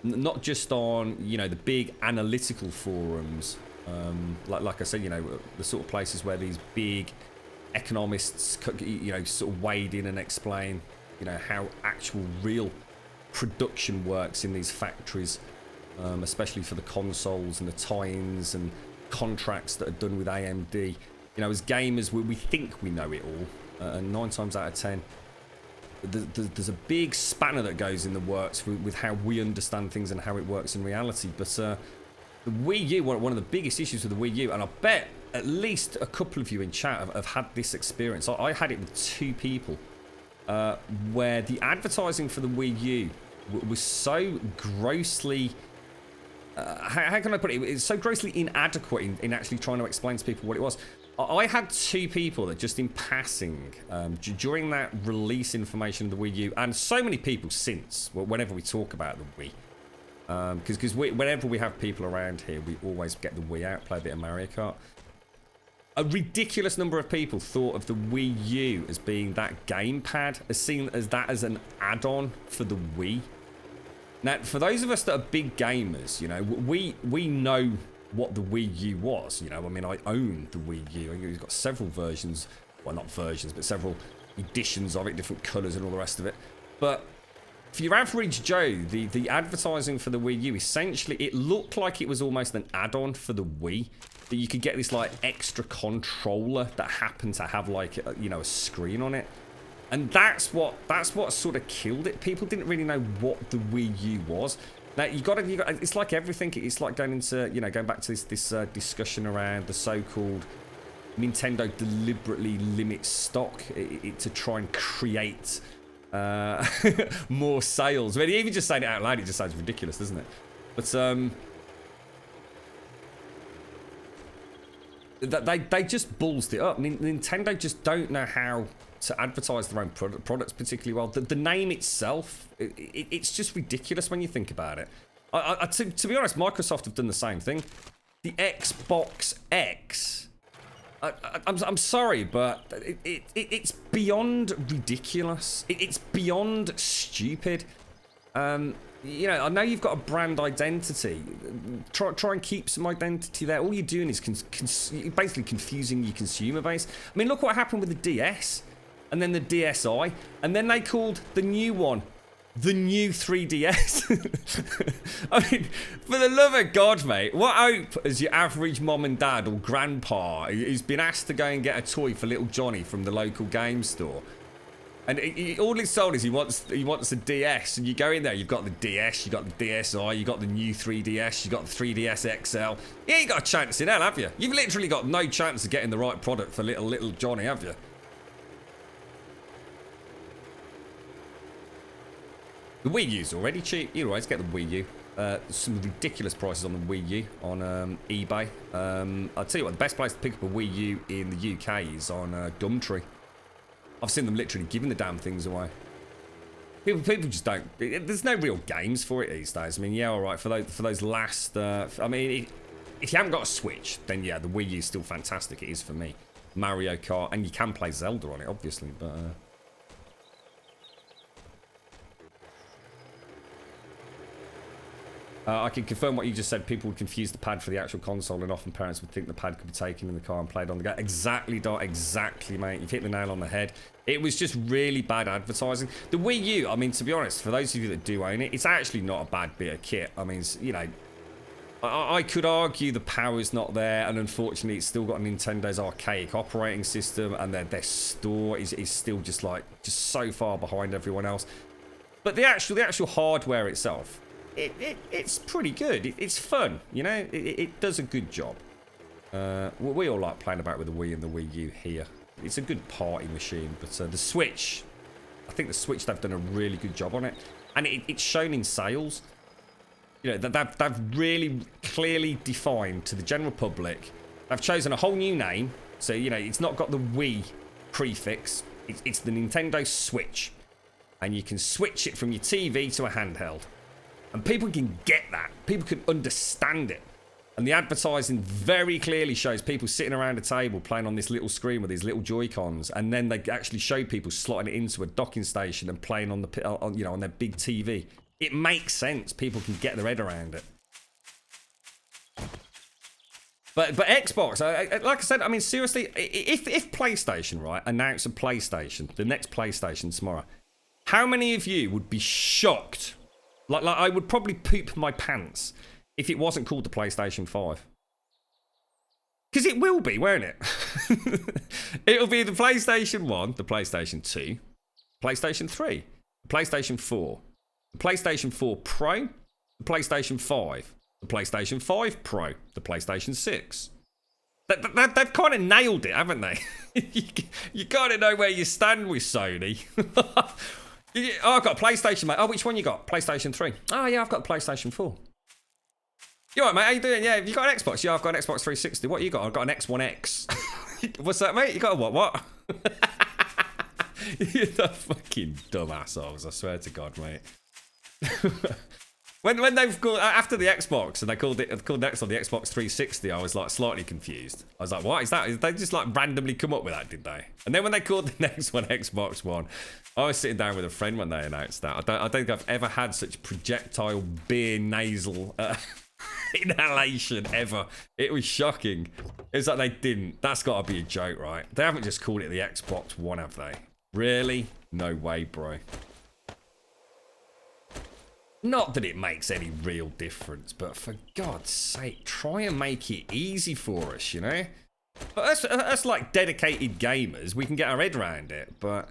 Not just on, you know, the big analytical forums, like I said, you know, the sort of places where these big economists, you know, sort of wade in and explain, you know, how actual real production works in these factories, especially for the consoles and the tie-ins and contracts that are done with AMD. You know, as gamers, we think we know it all, and 9 times out of 10, there's a big spanner that goes in the works with how we understand things and how it works in reality. But the Wii U, one of the biggest issues with the Wii U, and I bet at least a couple of you in chat have had this experience. I had it with 2 people, where the advertising for the Wii U was so grossly... how can I put it? It's so grossly inadequate in actually trying to explain to people what it was. I had 2 people that just in passing, during that release information of the Wii U, and so many people since, whenever we talk about the Wii, because whenever we have people around here, we always get the Wii out, play a bit of Mario Kart. A ridiculous number of people thought of the Wii U as being that gamepad, as seen as that as an add-on for the Wii. Now, for those of us that are big gamers, you know, we know what the Wii U was. You know, I mean, I own the Wii U. We've got several versions, well, not versions, but several editions of it, different colours and all the rest of it. But for your average Joe, the advertising for the Wii U, essentially, it looked like it was almost an add-on for the Wii. That you could get this, like, extra controller that happened to have, like, you know, a screen on it. And that's what sort of killed it. People didn't really know what the Wii U was. Now you got it's like everything. It's like going into, you know, going back to this discussion around the so-called Nintendo deliberately limits stock to try and create more sales. I mean, even just saying it out loud, it just sounds ridiculous, doesn't it? But they just ballsed it up. Nintendo just don't know how to advertise their own products particularly well. The name itself, it's just ridiculous when you think about it. To be honest, Microsoft have done the same thing. The Xbox X, I'm sorry, but it's beyond ridiculous. It's beyond stupid. You know, I know you've got a brand identity. Try and keep some identity there. All you're doing is basically confusing your consumer base. I mean, look what happened with the DS. And then the DSi, and then they called the new one the new 3DS. I mean, for the love of God, mate, what hope has your average mom and dad or grandpa who's been asked to go and get a toy for little Johnny from the local game store? And all it's told is he wants a DS, and you go in there, you've got the DS, you've got the DSi, you've got the new 3DS, you've got the 3DS XL. You ain't got a chance in hell, have you? You've literally got no chance of getting the right product for little Johnny, have you? The Wii U's already cheap. You always get the Wii U. Some ridiculous prices on the Wii U on eBay. I'll tell you what, the best place to pick up a Wii U in the UK is on Gumtree. I've seen them literally giving the damn things away. People just don't. There's no real games for it these days. I mean, yeah, all right, for those last. I mean, if you haven't got a Switch, then yeah, the Wii U is still fantastic. It is for me. Mario Kart, and you can play Zelda on it, obviously, but. I can confirm what you just said. People would confuse the pad for the actual console, and often parents would think the pad could be taken in the car and played on the go. Exactly, Dot. Exactly, mate. You've hit the nail on the head. It was just really bad advertising. The Wii U, I mean, to be honest, for those of you that do own it, it's actually not a bad bit of kit. I mean, you know, I could argue the power's not there, and unfortunately, it's still got Nintendo's archaic operating system, and their store is still just so far behind everyone else. But the actual hardware itself. It's pretty good. It's fun, you know. It does a good job. We all like playing about with the Wii and the Wii U here. It's a good party machine, but the Switch, I think the Switch, they've done a really good job on it, and it's shown in sales. You know, they've really clearly defined to the general public. They've chosen a whole new name. So, you know, it's not got the Wii prefix. It's the Nintendo Switch. And you can switch it from your TV to a handheld. And people can get that. People can understand it. And the advertising very clearly shows people sitting around a table playing on this little screen with these little Joy-Cons, and then they actually show people slotting it into a docking station and playing on on their big TV. It makes sense. People can get their head around it. But Xbox, like I said, I mean seriously, if PlayStation, right, announce a PlayStation, the next PlayStation tomorrow, how many of you would be shocked? Like I would probably poop my pants if it wasn't called the PlayStation 5. Because it will be, won't it? It'll be the PlayStation 1, the PlayStation 2, PlayStation 3, the PlayStation 4, the PlayStation 4 Pro, the PlayStation 5, the PlayStation 5 Pro, the PlayStation 6. They've kind of nailed it, haven't they? You kind of know where you stand with Sony. Oh, I've got a PlayStation, mate. Oh, which one you got? PlayStation 3. Oh, yeah, I've got a PlayStation 4. You alright, mate? How you doing? Yeah, have you got an Xbox? Yeah, I've got an Xbox 360. What you got? I've got an X1X. What's that, mate? You got a what? You're the fucking dumb assholes, I swear to God, mate. when they've called after the Xbox and they called next on the Xbox 360, I was like slightly confused. I was like, what is that? Did they just like randomly come up with that, did they? And then when they called the next one Xbox One, I was sitting down with a friend when they announced that. I don't think I've ever had such projectile beer nasal inhalation ever. It was shocking. It's like they didn't. That's got to be a joke, right? They haven't just called it the Xbox One, have they? Really? No way, bro. Not that it makes any real difference, but for God's sake, try and make it easy for us, you know? But us like dedicated gamers, we can get our head around it, but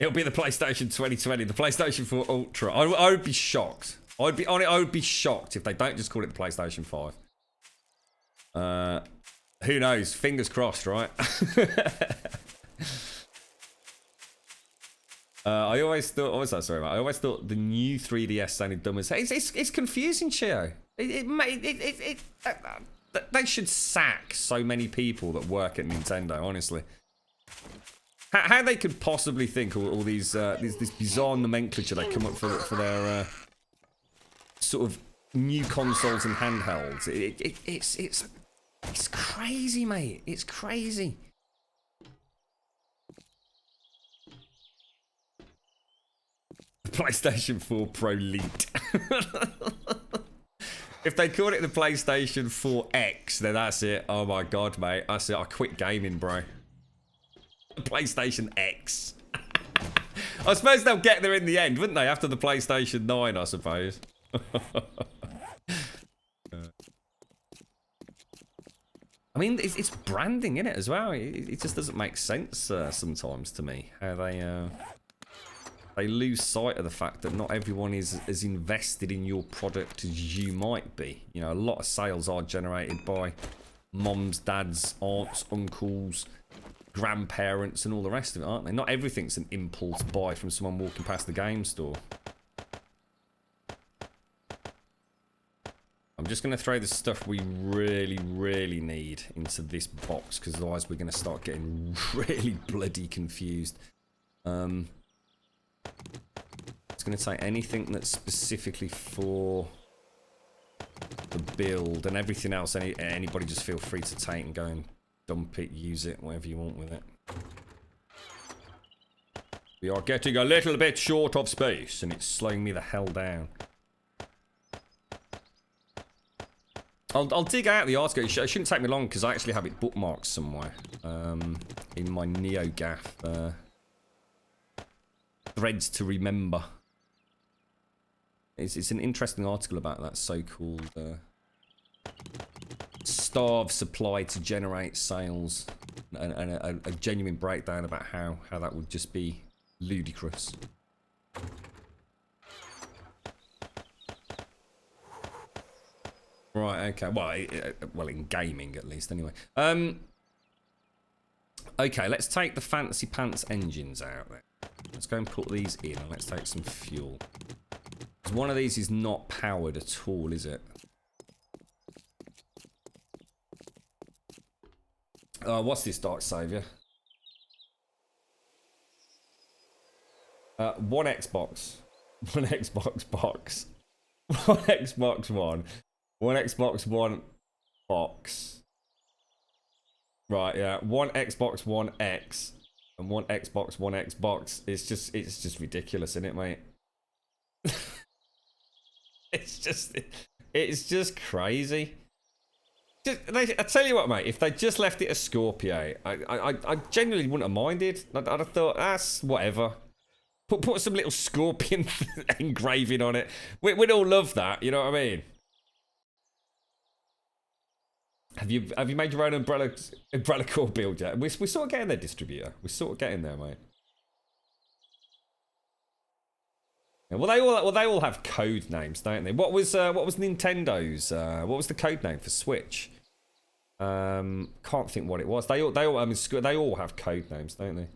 it'll be the PlayStation 2020, the PlayStation 4 Ultra. I would be shocked. I would be shocked if they don't just call it the PlayStation 5. Who knows? Fingers crossed, right? I always thought, what was that? Sorry, mate. I always thought the new 3DS sounded dumb as hell. It's confusing, Chio. They should sack so many people that work at Nintendo, honestly. How they could possibly think all these this bizarre nomenclature they come up for their sort of new consoles and handhelds. It's crazy, mate. It's crazy. PlayStation 4 Pro Elite. If they called it the PlayStation 4X, then that's it. Oh my God, mate. That's it. I quit gaming, bro. PlayStation X. I suppose they'll get there in the end, wouldn't they? After the PlayStation 9, I suppose. I mean, it's branding, innit, as well. It just doesn't make sense sometimes to me how they lose sight of the fact that not everyone is as invested in your product as you might be. You know, a lot of sales are generated by moms, dads, aunts, uncles, grandparents, and all the rest of it, aren't they? Not everything's an impulse buy from someone walking past the game store. I'm just going to throw the stuff we really, really need into this box, because otherwise we're going to start getting really bloody confused. It's going to take anything that's specifically for the build, and everything else anybody just feel free to take and go and dump it, use it, whatever you want with it. We are getting a little bit short of space, and it's slowing me the hell down. I'll dig out the article. It shouldn't take me long because I actually have it bookmarked somewhere in my NeoGAF threads to remember. It's an interesting article about that so-called starved supply to generate sales, and a genuine breakdown about how that would just be ludicrous. Right, okay. Well, in gaming at least, anyway. Okay, let's take the fancy pants engines out then. Let's go and put these in, and let's take some fuel. One of these is not powered at all, is it? What's this, Dark Savior? One Xbox. One Xbox box. One Xbox One. One Xbox One box. Right, yeah. One Xbox One X and one Xbox One X box. It's just ridiculous, isn't it, mate? it's just crazy. I tell you what, mate. If they just left it a Scorpio, I genuinely wouldn't have minded. I'd have thought that's whatever. Put some little scorpion engraving on it. We'd all love that. You know what I mean? Have you made your own umbrella core build yet? We're sort of getting there, distributor. We're sort of getting there, mate. Yeah, well, they all have code names, don't they? What was Nintendo's? What was the code name for Switch? Can't think what it was. They all have code names, don't they?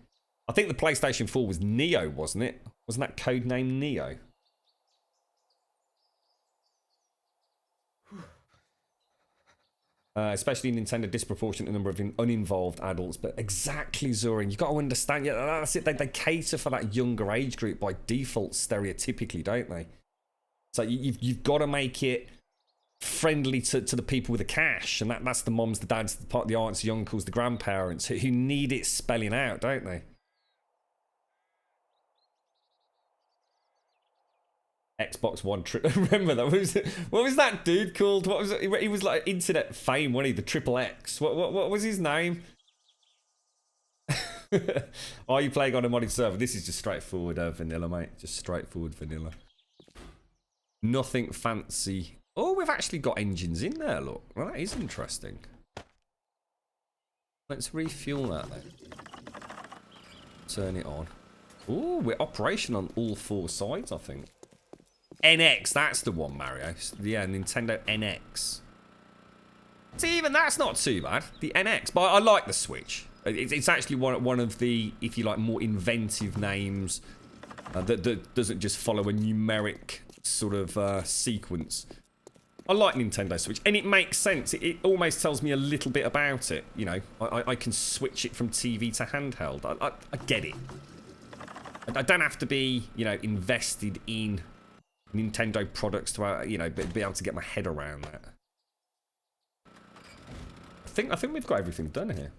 I think the PlayStation 4 was Neo, wasn't it? Wasn't that code name Neo? Especially Nintendo, disproportionate number of uninvolved adults. But exactly, Zorin, you got to understand. Yeah, that's it. They cater for that younger age group by default, stereotypically, don't they? So you've got to make it friendly to the people with the cash, and that's the moms, the dads, the aunts, the uncles, the grandparents who need it spelling out, don't they? Xbox One remember that? What was that dude called? What was it? He was like internet fame, wasn't he? The Triple X. What was his name? Are you playing on a modded server? This is just straightforward vanilla, mate. Just straightforward vanilla. Nothing fancy. Oh, we've actually got engines in there. Look, well, that is interesting. Let's refuel that then. Turn it on. Oh, we're operational on all four sides, I think. NX, that's the one, Mario. Yeah, Nintendo NX. See, even that's not too bad. The NX, but I like the Switch. It's actually one of the, if you like, more inventive names that doesn't just follow a numeric sort of sequence. I like Nintendo Switch, and it makes sense. It almost tells me a little bit about it. You know, I can switch it from TV to handheld. I get it. I don't have to be, you know, invested in Nintendo products to, you know, be able to get my head around that. I think we've got everything done here.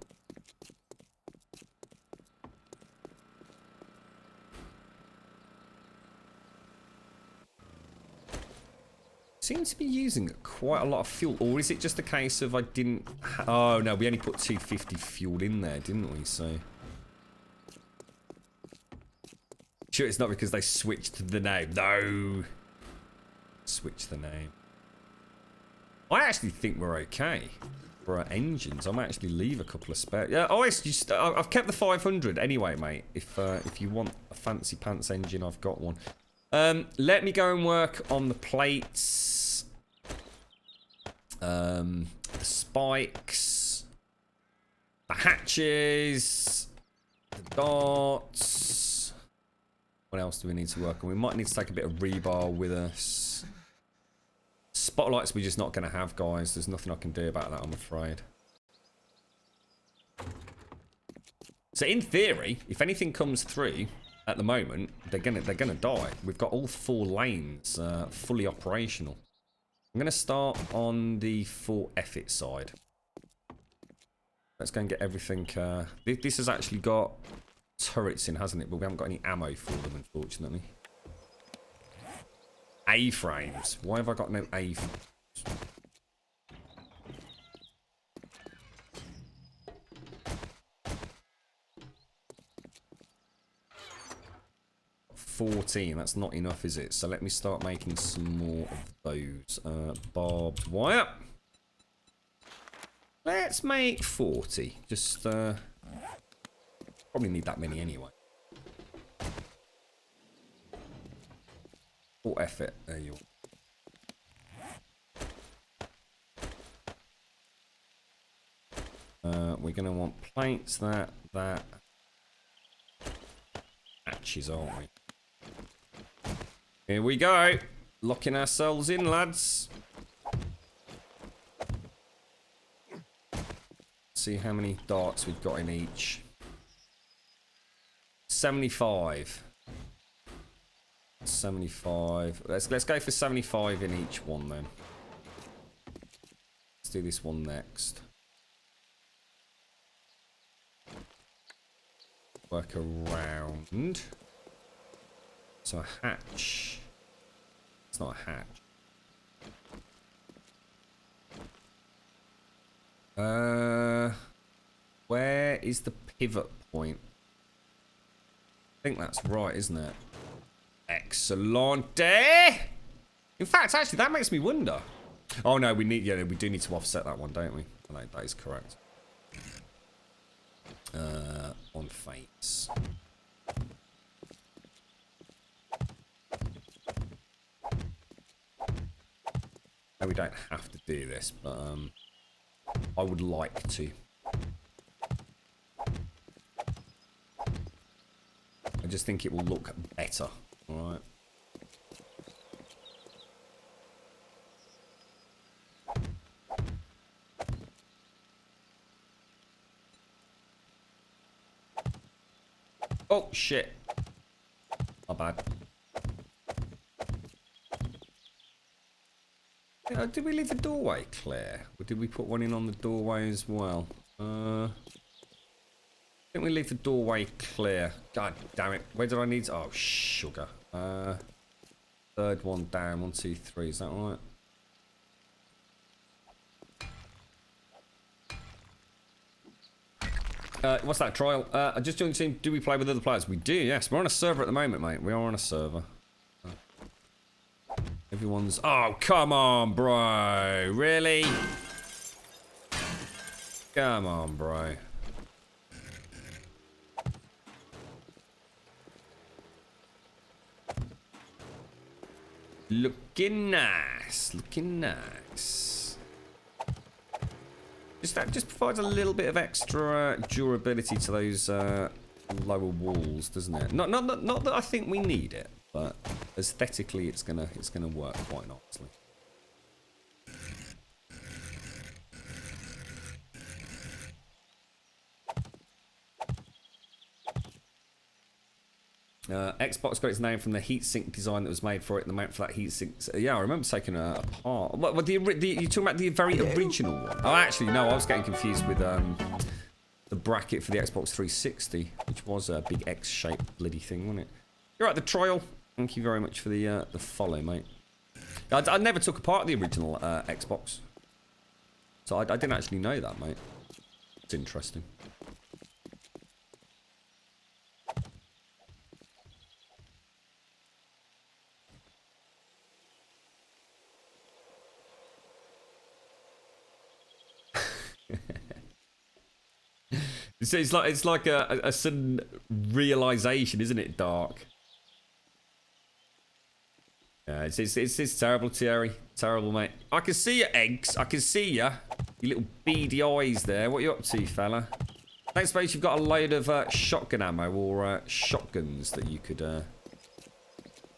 Seem to be using quite a lot of fuel, or is it just a case of I didn't? Oh no, we only put 250 fuel in there, didn't we? So. Sure, it's not because they switched the name. No. Switch the name. I actually think we're okay for our engines. I might actually leave a couple of spare. Yeah, I've kept the 500 anyway, mate. If you want a fancy pants engine, I've got one. Let me go and work on the plates, the spikes, the hatches, the darts. What else do we need to work on? We might need to take a bit of rebar with us. Spotlights we're just not going to have, guys. There's nothing I can do about that, I'm afraid. So in theory, if anything comes through at the moment, they're gonna die. We've got all four lanes fully operational. I'm gonna start on the full effort side. Let's go and get everything. This has actually got turrets in, hasn't it? But we haven't got any ammo for them, unfortunately. A-frames. Why have I got no A-frames? 14, that's not enough, is it? So let me start making some more of those. Barbed wire. Let's make 40. Just, probably need that many anyway. Full effort, there you are. We're going to want plates, that. Hatches, aren't we? Here we go. Locking ourselves in, lads. See how many darts we've got in each. 75. 75. Let's go for 75 in each one then. Let's do this one next. Work around. So a hatch. It's not a hatch. Where is the pivot point? I think that's right, isn't it? Excellent. In fact, actually, that makes me wonder. Oh no, we need. Yeah, we do need to offset that one, don't we? No, that is correct. On fates. No, we don't have to do this, but I would like to. I just think it will look better. All right. Oh shit! Not bad. Did we leave the doorway clear? Or did we put one in on the doorway as well? I think we leave the doorway clear. God damn it. Where did I need to... Oh, sugar. Third one down. 1, 2, 3. Is that right? What's that, Trial? I just joined the team. Do we play with other players? We do, yes. We're on a server at the moment, mate. We are on a server. Everyone's... Oh, come on, bro. Really? Come on, bro. Looking nice. Looking nice. That just provides a little bit of extra durability to those lower walls, doesn't it? Not that I think we need it, but aesthetically it's gonna work quite nicely. Xbox got its name from the heatsink design that was made for it. The mount for that heatsink. Yeah, I remember taking it apart. What you talking about the very original one? Oh, actually, no. I was getting confused with the bracket for the Xbox 360, which was a big X-shaped bloody thing, wasn't it? You're right, the Trial. Thank you very much for the follow, mate. I never took apart the original Xbox, so I didn't actually know that, mate. It's interesting. It's like a sudden realization, isn't it, Dark? Yeah, it's terrible, Thierry. Terrible, mate. I can see your eggs. I can see you. Your little beady eyes there. What are you up to, fella? Thanks, mate. You've got a load of shotgun ammo or shotguns that you could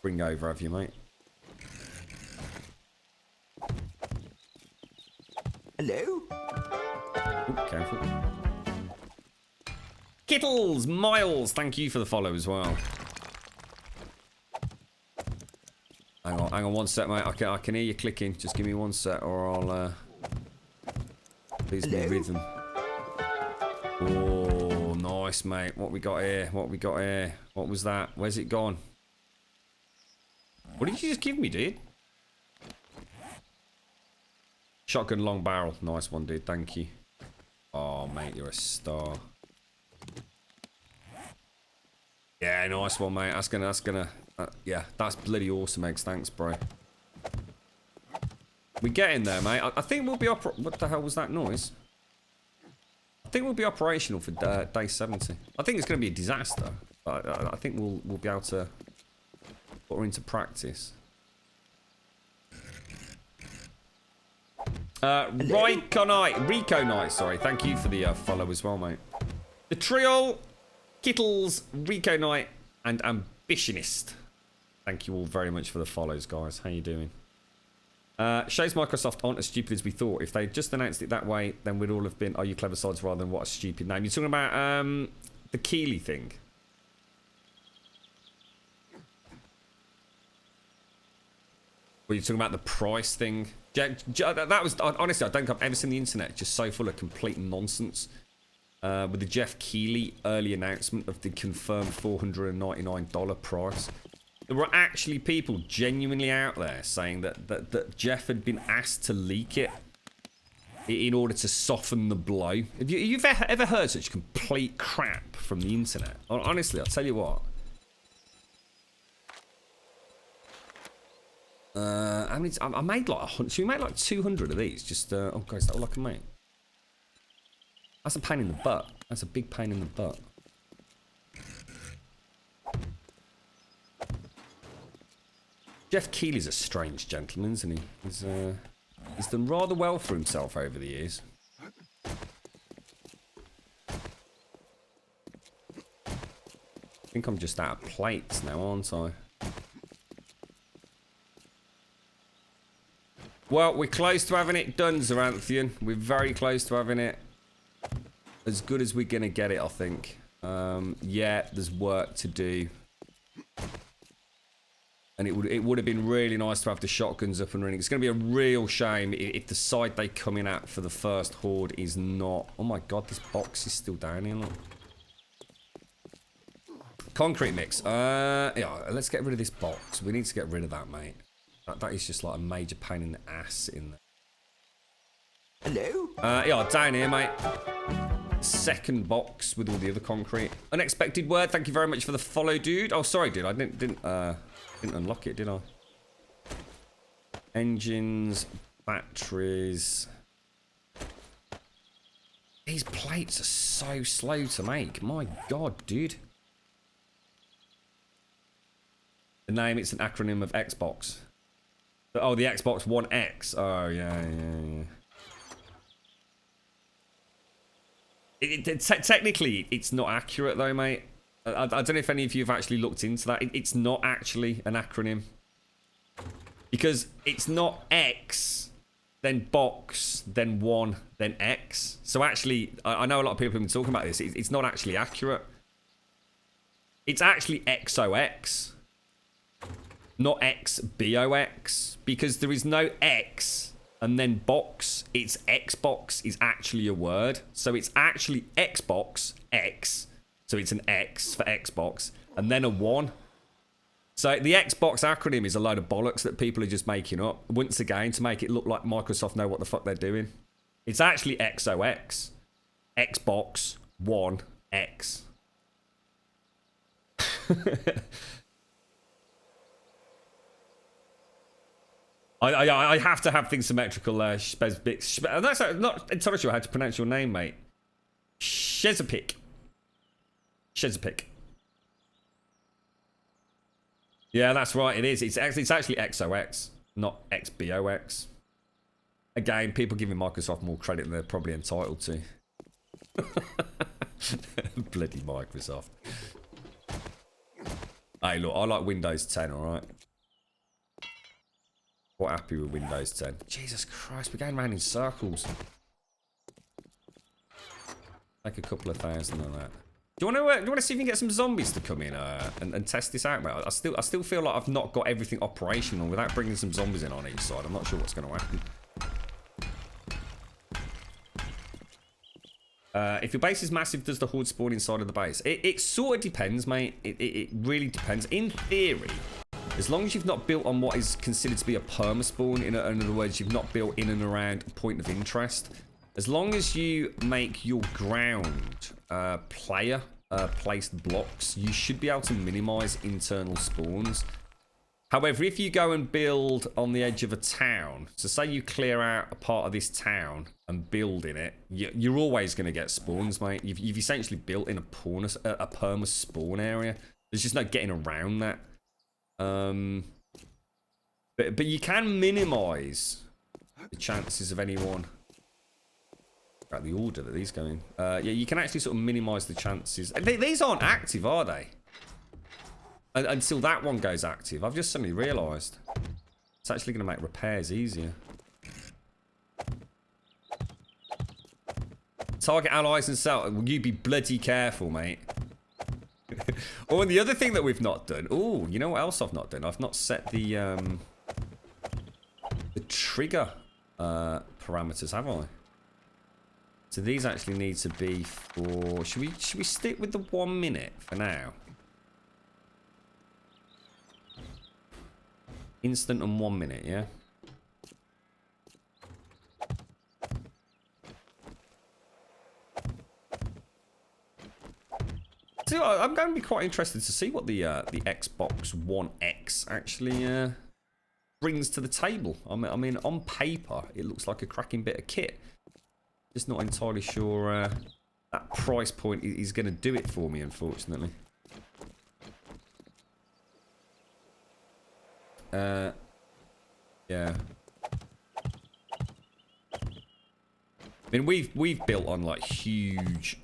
bring over, have you, mate? Hello? Ooh, careful. Kittles, Miles, thank you for the follow as well. Hang on one sec, mate. I can hear you clicking. Just give me one sec, or I'll lose my rhythm. Oh, nice, mate. What we got here? What we got here? What was that? Where's it gone? What did you just give me, dude? Shotgun long barrel. Nice one, dude. Thank you. Oh, mate, you're a star. Yeah, nice one, mate. That's gonna. Yeah, that's bloody awesome, eggs. Thanks, bro. We get in there, mate. I think we'll be What the hell was that noise? I think we'll be operational for day 70. I think it's gonna be a disaster, but I think we'll be able to put her into practice. Rico Knight, sorry. Thank you for the follow as well, mate. The trio, Kittles, Rico Knight, and Ambitionist. Thank you all very much for the follows, guys. How you doing? Shows Microsoft aren't as stupid as we thought. If they just announced it that way, then we'd all have been, are you clever sides rather than what a stupid name. You're talking about the Keeley thing. Were you talking about the price thing? That was, honestly, I don't think I've ever seen the internet just so full of complete nonsense. With the Jeff Keeley early announcement of the confirmed $499 price. There were actually people genuinely out there saying that Jeff had been asked to leak it in order to soften the blow. Have you ever heard such complete crap from the internet? Honestly, I'll tell you what. I made like 100. So we made like 200 of these. Just oh god, is that all I can make? That's a pain in the butt. That's a big pain in the butt. Jeff Keeley's a strange gentleman, isn't he? He's done rather well for himself over the years. I think I'm just out of plates now, aren't I? Well, we're close to having it done, Zaranthian. We're very close to having it as good as we're going to get it, I think. Yeah, there's work to do. And it would have been really nice to have the shotguns up and running. It's going to be a real shame if the side they come in at for the first horde is not... Oh my god, this box is still down here, look. Concrete mix. Yeah, let's get rid of this box. We need to get rid of that, mate. That is just like a major pain in the ass in there. Hello? Yeah, down here, mate. Second box with all the other concrete. Unexpected word. Thank you very much for the follow, dude. Oh, sorry, dude. I didn't unlock it, did I? Engines, batteries. These plates are so slow to make. My god, dude. The name, it's an acronym of Xbox. Oh, the Xbox One X. Oh, yeah. Technically, it's not accurate, though, mate. I don't know if any of you have actually looked into that. It's not actually an acronym. Because it's not X, then box, then one, then X. So actually, I know a lot of people have been talking about this. It's not actually accurate. It's actually XOX. Not XBOX, because there is no X and then box. It's Xbox is actually a word. So it's actually Xbox X. So it's an X for Xbox and then a 1. So the Xbox acronym is a load of bollocks that people are just making up. Once again, to make it look like Microsoft know what the fuck they're doing. It's actually XOX. Xbox One X. I have to have things symmetrical. That's not entirely sure how to pronounce your name, mate. Chesapeake. Yeah, that's right. It is. It's actually XOX, not XBOX. Again, people giving Microsoft more credit than they're probably entitled to. Bloody Microsoft. Hey, look, I like Windows 10. All right. Quite happy with Windows 10. Jesus Christ, we're going around in circles. Like a couple of thousand on that. Do you want to see if you can get some zombies to come in and test this out, mate? I still feel like I've not got everything operational without bringing some zombies in on each side. I'm not sure what's going to happen. If your base is massive, does the horde spawn inside of the base? It sort of depends, mate. It really depends. In theory, as long as you've not built on what is considered to be a perma-spawn, in other words, you've not built in and around a point of interest, as long as you make your ground placed blocks, you should be able to minimize internal spawns. However, if you go and build on the edge of a town, so say you clear out a part of this town and build in it, you're always going to get spawns, mate. You've essentially built in a perma spawn area. There's just no getting around that. But you can minimize the chances of anyone. About the order that these go in. Yeah, you can actually sort of minimize the chances. These aren't active, are they? until that one goes active. I've just suddenly realised. It's actually going to make repairs easier. Target allies and sell. Will you be bloody careful, mate? Oh, and the other thing that we've not done. Oh, you know what else I've not done? I've not set the trigger parameters, have I? So these actually need to be for. Should we stick with the 1 minute for now? Instant and 1 minute, yeah. So I'm going to be quite interested to see what the Xbox One X actually brings to the table. I mean, on paper, it looks like a cracking bit of kit. Just not entirely sure that price point is going to do it for me, unfortunately. Yeah. I mean, we've built on like huge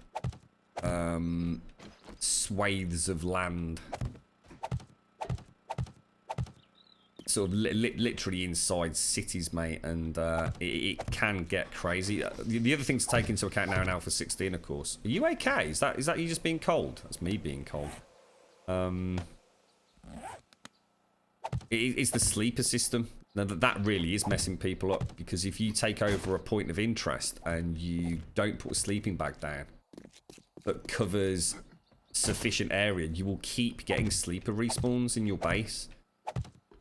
swathes of land, sort of literally inside cities, mate, and it can get crazy. The other thing to take into account now in Alpha 16, of course. Are you okay? Is that you just being cold? That's me being cold. It's the sleeper system. Now that really is messing people up, because if you take over a point of interest and you don't put a sleeping bag down that covers sufficient area, you will keep getting sleeper respawns in your base.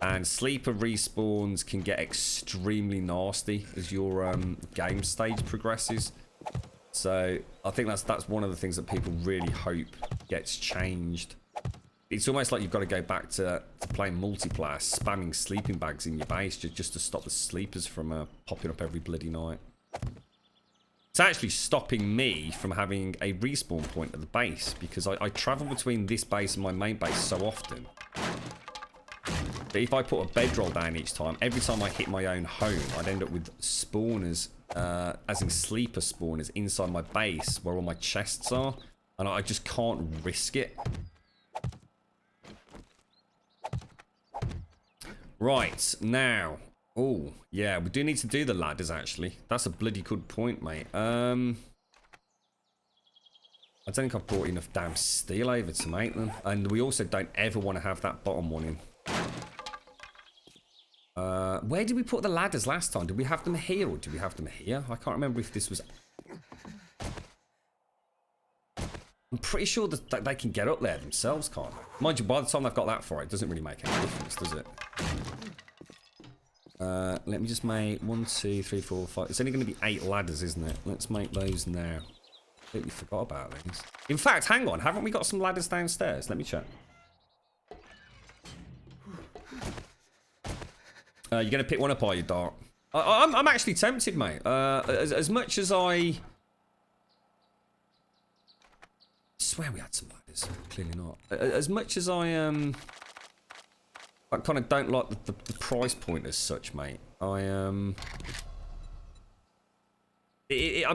And sleeper respawns can get extremely nasty as your game stage progresses. So I think that's one of the things that people really hope gets changed. It's almost like you've got to go back to playing multiplayer, spamming sleeping bags in your base just to stop the sleepers from popping up every bloody night. It's actually stopping me from having a respawn point at the base, because I travel between this base and my main base so often. But if I put a bedroll down each time, every time I hit my own home, I'd end up with spawners, as in sleeper spawners, inside my base where all my chests are. And I just can't risk it. Right, now. Oh, yeah, we do need to do the ladders, actually. That's a bloody good point, mate. I don't think I've brought enough damn steel over to make them. And we also don't ever want to have that bottom one in. Where did we put the ladders last time? Did we have them here or did we have them here? I can't remember if this was... I'm pretty sure that they can get up there themselves, can't they? Mind you, by the time they've got that far, it doesn't really make any difference, does it? Let me just make 1, 2, 3, 4, 5. It's only going to be 8 ladders, isn't it? Let's make those now. Completely forgot about these. In fact, hang on. Haven't we got some ladders downstairs? Let me check. You're going to pick one up, are you, Dart? I'm actually tempted, mate. As much as I swear we had some ladders. Clearly not. As much as I kind of don't like the price point as such, mate. I'm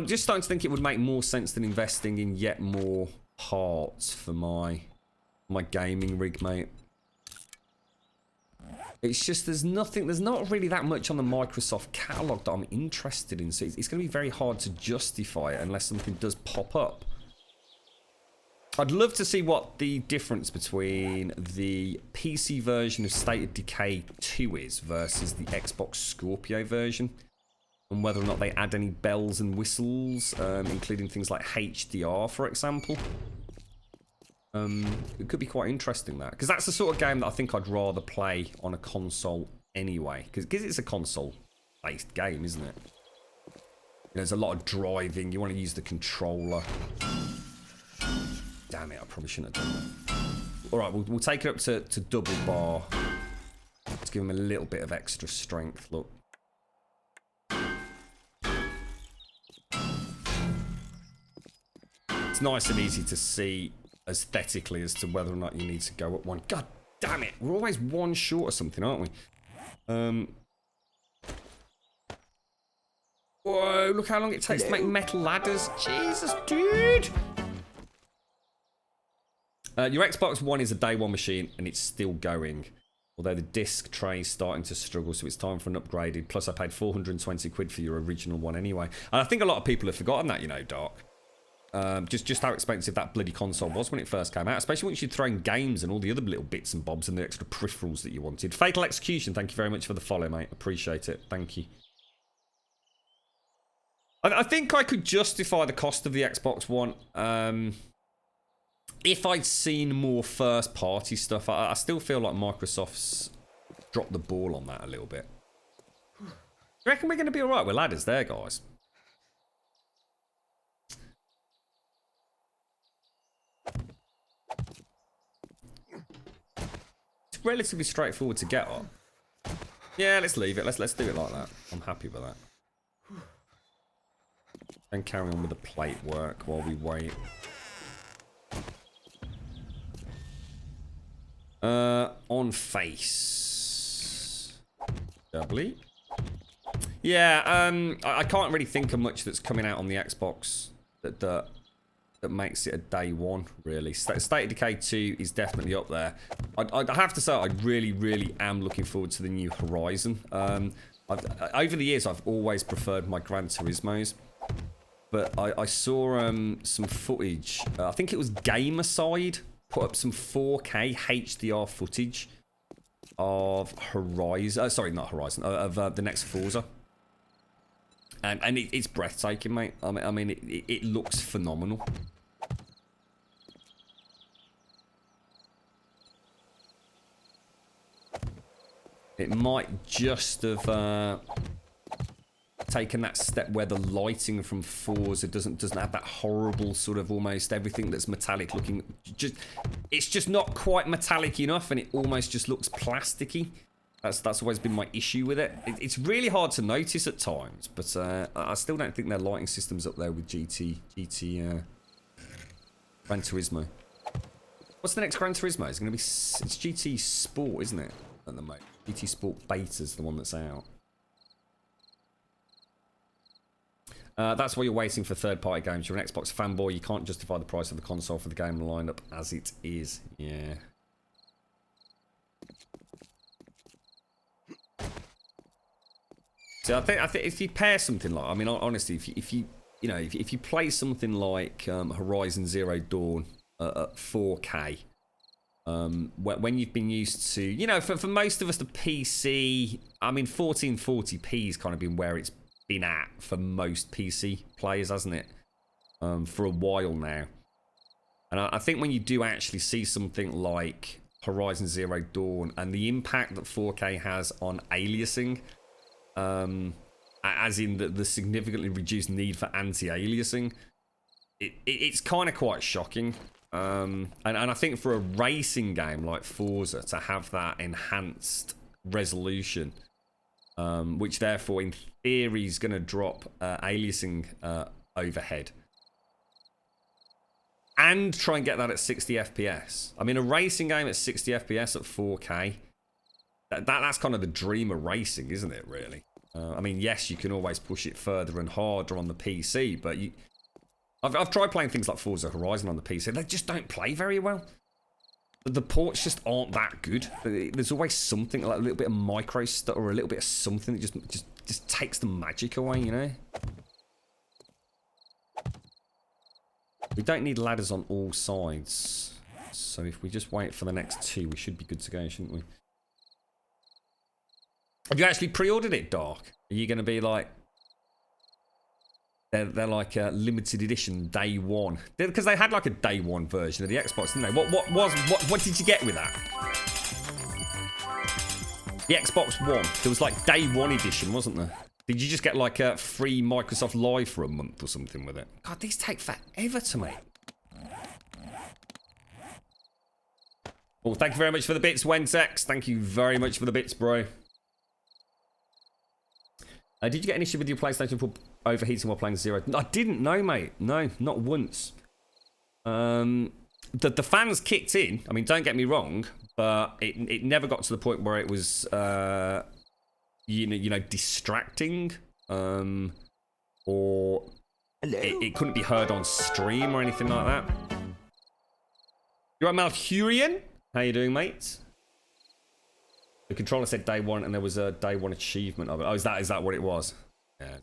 just starting to think it would make more sense than investing in yet more parts for my gaming rig, mate. It's just there's not really that much on the Microsoft catalog that I'm interested in, so it's going to be very hard to justify it unless something does pop up. I'd love to see what the difference between the PC version of State of Decay 2 is versus the Xbox Scorpio version, and whether or not they add any bells and whistles, including things like HDR, for example. It could be quite interesting, that, because that's the sort of game that I think I'd rather play on a console anyway, because it's a console-based game, isn't it? There's a lot of driving. You want to use the controller. Damn it, I probably shouldn't have done that. All right, we'll take it up to double bar. Let's give him a little bit of extra strength. Look. It's nice and easy to see aesthetically as to whether or not you need to go up one. God damn it, we're always one short of something, aren't we? Whoa, look how long it takes to make metal ladders. Jesus, dude. Your Xbox One is a day one machine and it's still going. Although the disc tray is starting to struggle, so it's time for an upgraded. Plus, I paid 420 quid for your original one anyway. And I think a lot of people have forgotten that, you know, Dark. Just how expensive that bloody console was when it first came out. Especially once you'd throw in games and all the other little bits and bobs and the extra peripherals that you wanted. Fatal Execution, thank you very much for the follow, mate. Appreciate it. Thank you. I think I could justify the cost of the Xbox One if I'd seen more first-party stuff. I still feel like Microsoft's dropped the ball on that a little bit. Do you reckon we're going to be alright with ladders there, guys? It's relatively straightforward to get on. Yeah, let's leave it. Let's do it like that. I'm happy with that. And carry on with the plate work while we wait. On face. Doubly. Yeah, I can't really think of much that's coming out on the Xbox that makes it a day one, really. State of Decay 2 is definitely up there. I have to say, I really am looking forward to the new Horizon. Over the years, I've always preferred my Gran Turismos. But I saw some footage. I think it was Gamerside put up some 4K HDR footage of Horizon. Sorry, not Horizon. Of the next Forza. And it's breathtaking, mate. I mean, it looks phenomenal. It might just have taken that step where the lighting from Forza doesn't have that horrible sort of almost everything that's metallic looking. It's just not quite metallic enough, and it almost just looks plasticky. That's always been my issue with it. It's really hard to notice at times, but I still don't think their lighting system's up there with GT Gran Turismo. What's the next Gran Turismo? It's going to be it's GT Sport, isn't it? At the moment, GT Sport Beta's the one that's out. That's why you're waiting for third-party games. You're an Xbox fanboy. You can't justify the price of the console for the game lineup as it is. Yeah. So I think if you pair something like, I mean, honestly, if you play something like Horizon Zero Dawn at 4K, when you've been used to, you know, for most of us, the PC, I mean, 1440p's kind of been where it's been at for most PC players, hasn't it? For a while now. And I think when you do actually see something like Horizon Zero Dawn and the impact that 4K has on aliasing, as in the significantly reduced need for anti-aliasing, it's kind of quite shocking. And I think for a racing game like Forza to have that enhanced resolution, which therefore in theory is going to drop aliasing overhead, and try and get that at 60 FPS. I mean, a racing game at 60 FPS at 4K, that's kind of the dream of racing, isn't it, really? I mean, yes, you can always push it further and harder on the PC, but I've tried playing things like Forza Horizon on the PC. They just don't play very well. The ports just aren't that good. There's always something, like a little bit of micro stuff or a little bit of something that just takes the magic away, you know? We don't need ladders on all sides. So if we just wait for the next two, we should be good to go, shouldn't we? Have you actually pre-ordered it, Dark? Are you going to be like... They're like a limited edition day one. Because they had like a day one version of the Xbox, didn't they? What did you get with that? The Xbox One. There was like day one edition, wasn't there? Did you just get like a free Microsoft Live for a month or something with it? God, these take forever to make. Well, thank you very much for the bits, Wentex. Thank you very much for the bits, bro. Did you get an issue with your PlayStation 4 overheating while playing Zero? I didn't know, mate. No, not once. The fans kicked in. I mean, don't get me wrong, but it never got to the point where it was, you know, distracting, or it couldn't be heard on stream or anything like that. You're right, Malhurian? How you doing, mates? The controller said day one, and there was a day one achievement of it. Oh, is that what it was?